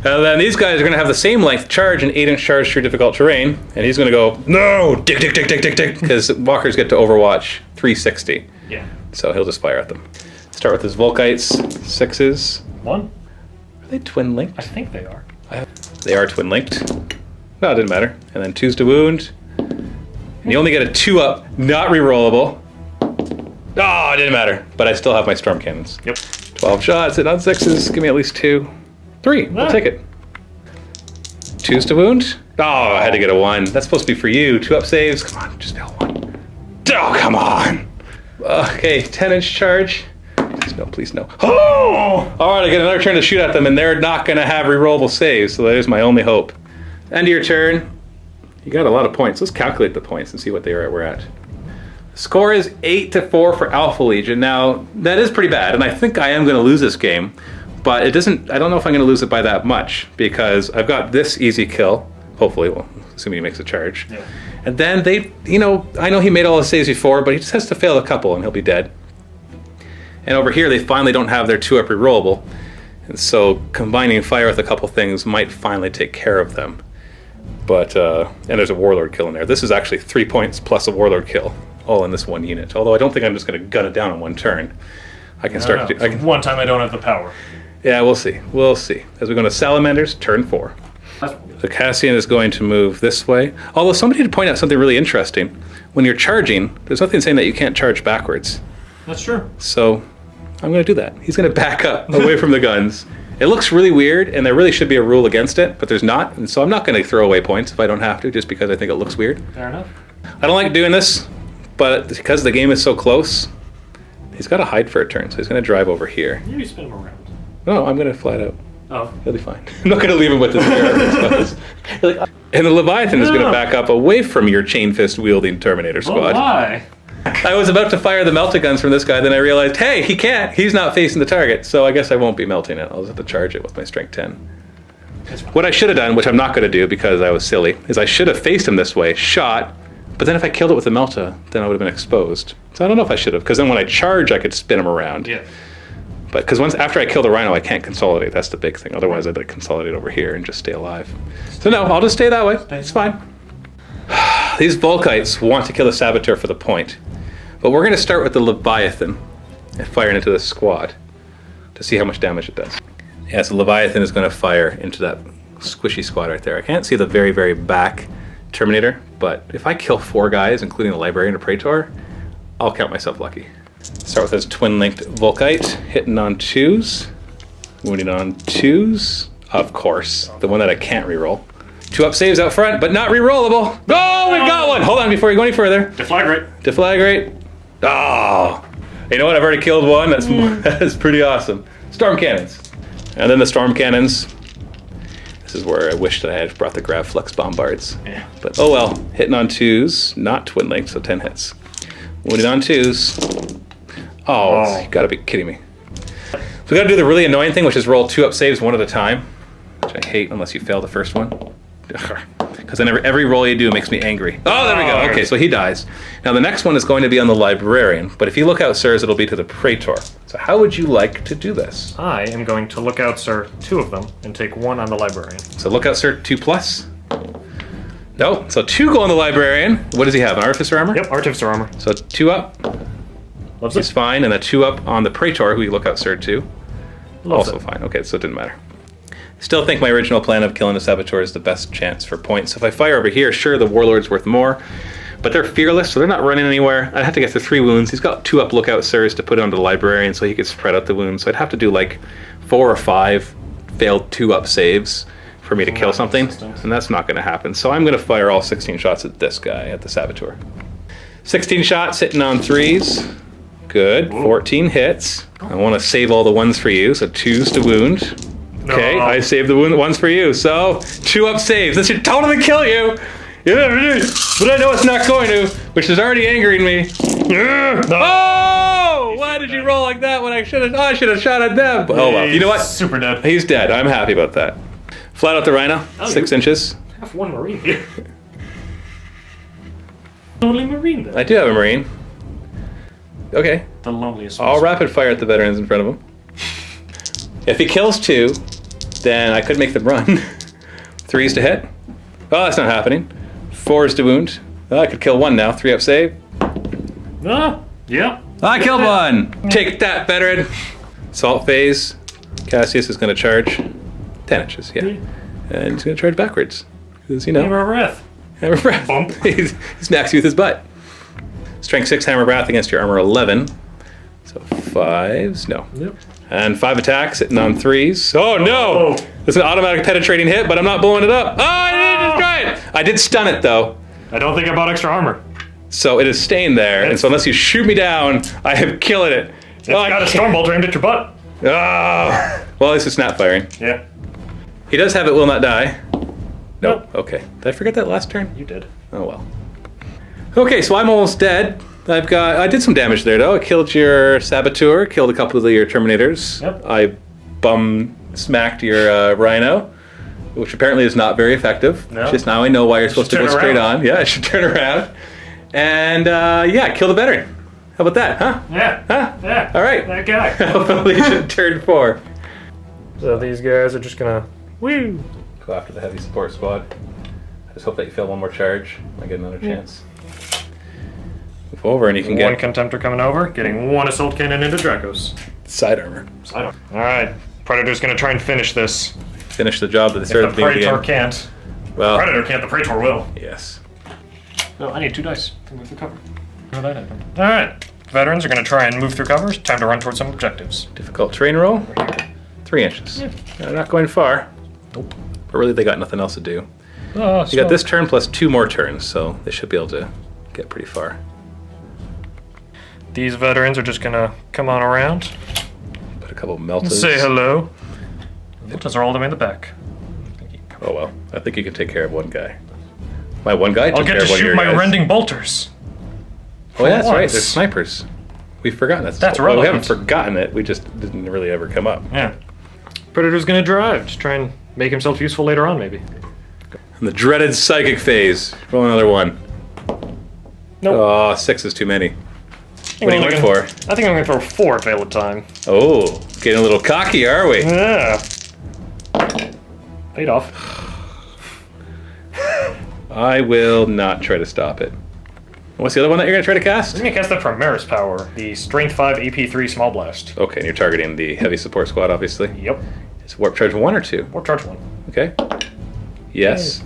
And then these guys are going to have the same length charge, an 8-inch charge through difficult terrain, and he's going to go, no, dick, because walkers get to overwatch 360. Yeah. So he'll just fire at them. Start with his Volkites, 6s. 1? Are they twin linked? I think they are. They are twin linked. No, it didn't matter. And then 2s to wound. And you only get a 2-up, not rerollable. Oh, it didn't matter. But I still have my storm cannons. Yep. 12 shots, hitting on 6s. Give me at least 2. 3, I'll take it. 2s to wound. Oh, I had to get a 1. That's supposed to be for you. 2-up saves. Come on, just fail 1. Oh, come on. Okay, 10-inch charge. Please no. Oh! All right, I get another turn to shoot at them, and they're not going to have rerollable saves, so that is my only hope. End of your turn. You got a lot of points. Let's calculate the points and see what we're at. The score is 8-4 for Alpha Legion. Now, that is pretty bad, and I think I am going to lose this game. But it doesn't, I don't know if I'm going to lose it by that much, because I've got this easy kill, hopefully, well, assuming he makes a charge. Yeah. And then they, I know he made all his saves before, but he just has to fail a couple and he'll be dead. And over here, they finally don't have their 2-up rerollable. And so combining fire with a couple things might finally take care of them. But, and there's a Warlord kill in there. This is actually 3 points plus a Warlord kill, all in this one unit. Although I don't think I'm just going to gun it down in one turn. I can start to do... One time I don't have the power. Yeah, we'll see. We'll see. As we go to Salamanders, turn 4. The Cassian is going to move this way. Although somebody did point out something really interesting. When you're charging, there's nothing saying that you can't charge backwards. That's true. So I'm going to do that. He's going to back up away from the guns. It looks really weird, and there really should be a rule against it, but there's not. And so I'm not going to throw away points if I don't have to, just because I think it looks weird. Fair enough. I don't like doing this, but because the game is so close, he's got to hide for a turn, so he's going to drive over here. You spin him around. No, I'm going to fly it out. Oh. He'll be fine. I'm not going to leave him with his arrows. And the Leviathan is going to back up away from your chain fist wielding Terminator squad. Oh, why? I was about to fire the melta guns from this guy, then I realized, hey, he can't. He's not facing the target, so I guess I won't be melting it. I'll just have to charge it with my strength 10. What I should have done, which I'm not going to do because I was silly, is I should have faced him this way, shot, but then if I killed it with the melta, then I would have been exposed. So I don't know if I should have, because then when I charge, I could spin him around. Yeah. But because after I kill the rhino, I can't consolidate. That's the big thing. Otherwise, I'd consolidate over here and just stay alive. So no, I'll just stay that way. It's fine. These Volkites want to kill the Saboteur for the point. But we're going to start with the Leviathan and fire into the squad to see how much damage it does. Yeah, so Leviathan is going to fire into that squishy squad right there. I can't see the very, very back Terminator, but if I kill 4 guys, including the Librarian and Praetor, I'll count myself lucky. Start with this twin-linked Volkite, hitting on 2s, wounding on 2s, of course, the one that I can't reroll. 2-up saves out front, but not rerollable. Oh, we got one! Hold on before you go any further. Deflagrate. Deflagrate. Oh, you know what? I've already killed one. That's pretty awesome. Storm cannons. And then the storm cannons. This is where I wish that I had brought the Grav Flex Bombards. Yeah. But oh well, hitting on 2s, not twin-linked, so 10 hits. Wounded on 2s. Oh, you gotta be kidding me. So we gotta do the really annoying thing, which is roll 2-up saves one at a time, which I hate unless you fail the first one. Because because every roll you do makes me angry. Oh, there we go. Oh, Okay, so he dies. Now the next one is going to be on the librarian, but if you look out, sirs, it'll be to the praetor. So how would you like to do this? I am going to look out, sir, 2 of them, and take 1 on the librarian. So look out, sir, 2+. No, so 2 go on the librarian. What does he have? An artificer armor? Yep, Artificer armor. So 2 up. Loves He's it. fine, and a 2 up on the praetor, who you look out, sir, 2. Loves Also it. fine. Okay, so it didn't matter. Still think my original plan of killing the saboteur is the best chance for points. If I fire over here, sure, the warlord's worth more, but they're fearless, so they're not running anywhere. I'd have to get to 3 wounds. He's got 2 up lookout sirs to put onto the librarian so he could spread out the wounds. So I'd have to do like 4 or 5 failed 2 up saves for me to kill something, consistent. and that's not going to happen. So I'm going to fire all 16 shots at this guy, at the saboteur. 16 shots hitting on 3s. Good. 14 hits. I want to save all the 1s for you, so 2s to wound. Okay, No. I saved the wound 1s for you, so 2 up saves. This should totally kill you. Yeah, but I know it's not going to, which is already angering me. Oh! Why did you roll like that when I should have? Oh, I should have shot at them. Oh well. You know what? Super dead. He's dead. I'm happy about that. Flat out the rhino. 6 inches. I have 1 marine here. Only marine then. I do have a marine. Okay. The loneliest I'll one. rapid fire at the veterans in front of him. If he kills 2, then I could make them run. 3s to hit. Oh, that's not happening. 4s to wound. Oh, I could kill 1 now. 3 up save. Ah, yeah. I killed 1. Take that, veteran. Assault phase. Cassius is going to charge 10 inches. Yeah. And he's going to charge backwards. Because, you know. Hammer of Wrath. Hammer breath. Bump. He smacks you with his butt. Strength 6 hammer breath against your armor 11. So 5s. No. Yep. And 5 attacks, hitting on 3s. Oh no! Oh. It's an automatic penetrating hit, but I'm not blowing it up. Oh, I didn't destroy it! I did stun it though. I don't think I bought extra armor. So it is staying there, and so unless you shoot me down, I am killing it. It's got a storm bolt aimed at your butt. Oh. Well, at least it's not firing. Yeah. He does have it will not die. Nope. Okay. Did I forget that last turn? You did. Oh well. Okay, so I'm almost dead. I did some damage there though. I killed your saboteur, killed a couple of your terminators. Yep. I bum smacked your rhino, which apparently is not very effective. No. Just now I know why you're supposed to go turn straight around. on. Yeah, I should turn around. And yeah, kill the veteran. How about that, huh? Yeah. Huh? Yeah. All right. That guy. Alpha Legion turn 4. So these guys are just gonna woo. Go after the heavy support squad. I just hope that you fail 1 more charge. I get another chance. Move over and you can 1 get contemptor coming over, getting 1 assault cannon into Dracos. side armor. All right. Predator's gonna try and finish this. Finish the job that they If started the at the beginning Praetor of the game. can't. Well, Predator can't, the Praetor will. yes. No, I need 2 dice to move through cover. How that happened. Alright. Veterans are going to try and move through cover. Time to run towards some objectives. Difficult terrain roll. 3 inches. Yeah. They're not going far. Nope. But really, they got nothing else to do. Oh, You got this turn plus 2 more turns, so they should be able to get pretty far. These veterans are just going to come on around. Put a couple meltas. Say hello. Meltas are all the way in the back. Oh well, I think you can take care of 1 guy. My 1 guy took I'll get care to of 1 of shoot your my guys. rending bolters. Oh yeah, that's right. once. There's snipers. We've forgotten that. That's well, we relevant. haven't forgotten it. We just didn't really ever come up. Yeah. Predator's going to drive. Just try and make himself useful later on, maybe. And the dreaded psychic phase. Roll another 1. Nope. Oh, 6 is too many. What are you going for? I think I'm going to throw 4 at Veil of Time. Oh, getting a little cocky, are we? Yeah. Paid off. I will not try to stop it. What's the other one that you're going to try to cast? I'm going to cast the Primaris power, the Strength 5 AP3 Small Blast. Okay, and you're targeting the heavy support squad, obviously. Yep. It's warp charge 1 or 2? Warp charge 1. Okay. Yes.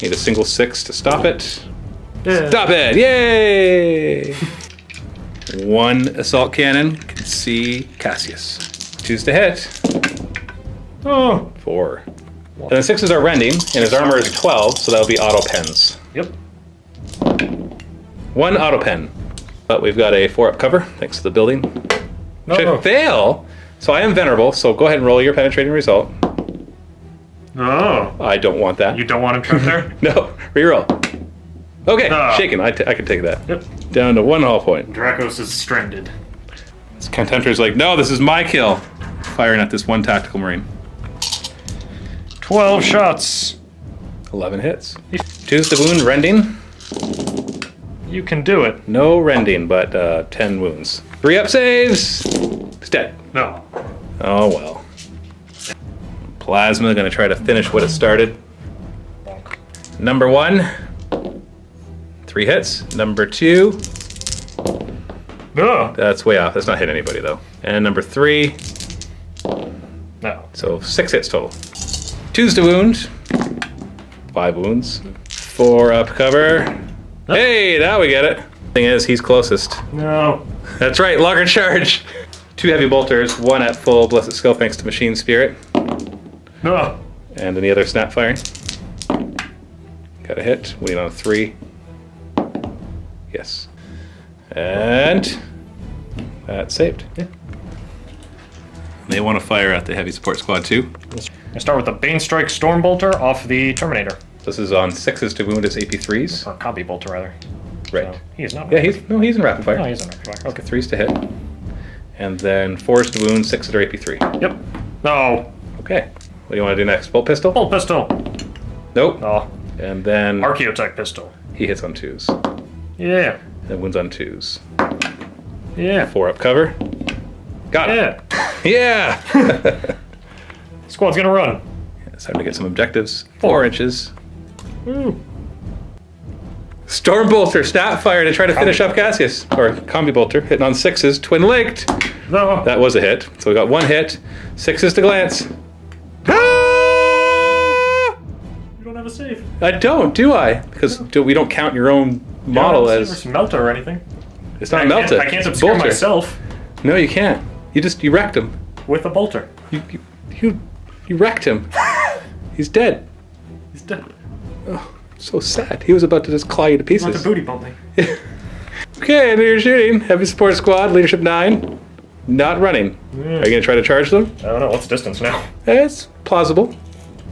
Need a single 6 to stop it. Yeah. Stop it! Yay! 1 assault cannon can see Cassius. 2's to hit. Oh. 4. And then 6s are rending, and his armor is 12, so that'll be auto pens. Yep. 1 auto pen. But we've got a 4 up cover, thanks to the building. No, Which I no. fail, so I am venerable, so go ahead and roll your penetrating result. Oh. I don't want that. You don't want him trapped there? No, reroll. Okay, Ah. shaken. I can take that. Yep. Down to 1 hull point. Dracos is stranded. This Contemptor's like, no, this is my kill. Firing at this 1 tactical marine. 12 shots. 11 hits. 2's the wound, rending. You can do it. No rending, but 10 wounds. 3 up saves. He's dead. No. Oh well. Plasma gonna try to finish what it started. Bonk. Number 1. 3 hits. Number 2. No. That's way off. That's not hit anybody though. And number 3. No. So 6 hits total. 2's the wound. 5 wounds. 4 up cover. Hey, now we get it. Thing is, he's closest. No. That's right, Logger charge. 2 heavy bolters, 1 at full blessed skill thanks to machine spirit. No. And any other snap firing. Got a hit, winning on a 3. Yes. And that's saved. Yeah. They want to fire at the heavy support squad too. I start with the Bane Strike Stormbolter off the Terminator. This is on 6's to wound his AP3s. Or Copy Bolter, rather. Right. So, he is not. Yeah, he's in rapid fire. No, he's in rapid fire. Okay. 3's to hit. And then 4's to wound, 6's to AP3. Yep. No. Okay. What do you want to do next? Bolt pistol? Bolt Pistol. Nope. Oh. And then Archaeotech Pistol. he hits on 2's. Yeah. And wounds on 2's. Yeah. 4 up cover. Got it. Yeah. Yeah! Squad's gonna run. It's time to get some objectives. 4 inches. Ooh. Stormbolter, snap fire to try to finish off Cassius. Or Combi Bolter, hitting on 6's, twin linked. No. That was a hit. So we got 1 hit, 6's to glance. Ah! You don't have a save. I don't, do I? Because we don't count your own model You don't have a as. save or Melta or anything. It's not Melta. I can't it's obscure Bolter. myself No, you can't. You wrecked him. with a bolter. You wrecked him. He's dead. He's dead. So sad. He was about to just claw you to He wants pieces. to booty bump me. Okay, and you're shooting. Heavy support squad, leadership 9. Not running. Are you gonna try to charge them? I don't know. What's distance now? It's plausible.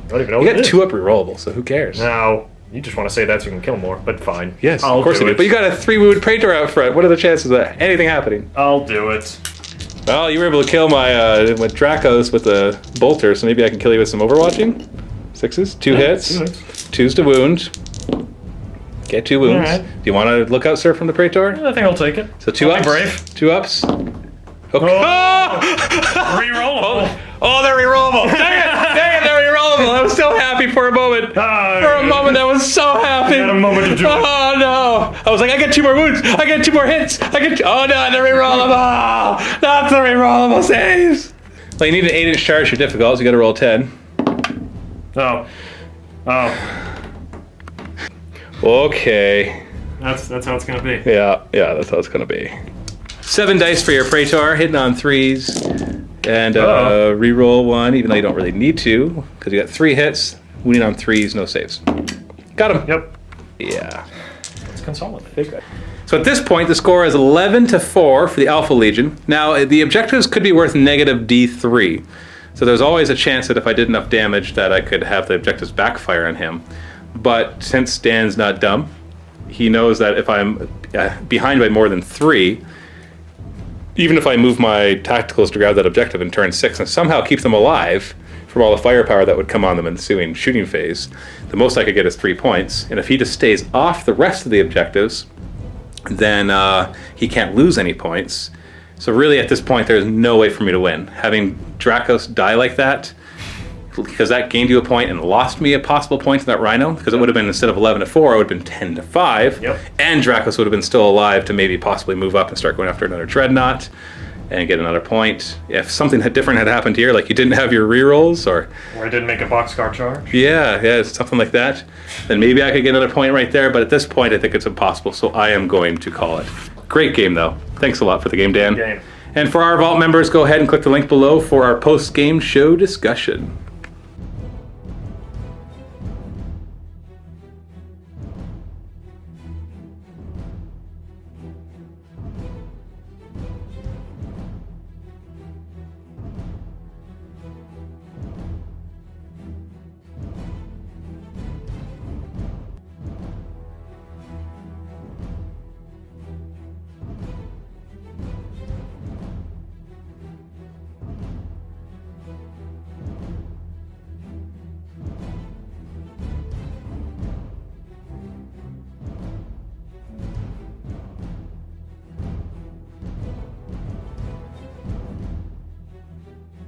I don't even know You what got it is. 2 up rerollable, so who cares? No. You just want to say that so you can kill more, but fine. Yes, I'll of course do you do. it. But you got a 3 wound Praetor out front. What are the chances of that? Anything happening? I'll do it. Well, you were able to kill my with Dracos with a bolter, so maybe I can kill you with some overwatching. 6's, 2 hits, 2 hits. 2's to wound. Get 2 wounds. Alright. Do you want to look out, sir, from the Praetor? I think I'll take it. So 2 I'll be ups. brave. 2 ups. Okay. Oh. Oh! Reroll. Oh, they're rerollable. Dang it, they're rerollable. I was so happy for a moment. For a moment, I was so happy. had a moment of joy. Oh, no. I was like, I get 2 more wounds. I get 2 more hits. Oh, no, they're rerollable. Not the rerollable saves. Well, you need an 8-inch charge for difficult, so you got to roll 10. Oh. Oh. Okay. That's how it's gonna be. Yeah, that's how it's going to be. 7 dice for your Praetor, hitting on 3s. And reroll 1, even though you don't really need to, because you got 3 hits, wounding on 3s, no saves. Got him. Yep. Yeah. Let's consolidate. So at this point, the score is 11-4 for the Alpha Legion. Now, the objectives could be worth negative D3. So there's always a chance that if I did enough damage that I could have the objectives backfire on him. But since Dan's not dumb, he knows that if I'm behind by more than 3, even if I move my tacticals to grab that objective in turn 6 and somehow keep them alive from all the firepower that would come on them in the ensuing shooting phase, the most I could get is 3 points. And if he just stays off the rest of the objectives, then he can't lose any points. So really at this point, there's no way for me to win. Having Dracos die like that, because that gained you a point and lost me a possible point in that Rhino, because it would have been, instead of 11-4, it would have been 10-5. Yep. And Dracos would have been still alive to maybe possibly move up and start going after another Dreadnought and get another point. If something different had happened here, like you didn't have your rerolls, or Or I didn't make a boxcar charge. yeah, something like that, then maybe I could get another point right there. But at this point, I think it's impossible. So I am going to call it. Great game, though. Thanks a lot for the game, Dan. Game. And for our Vault members, go ahead and click the link below for our post-game show discussion.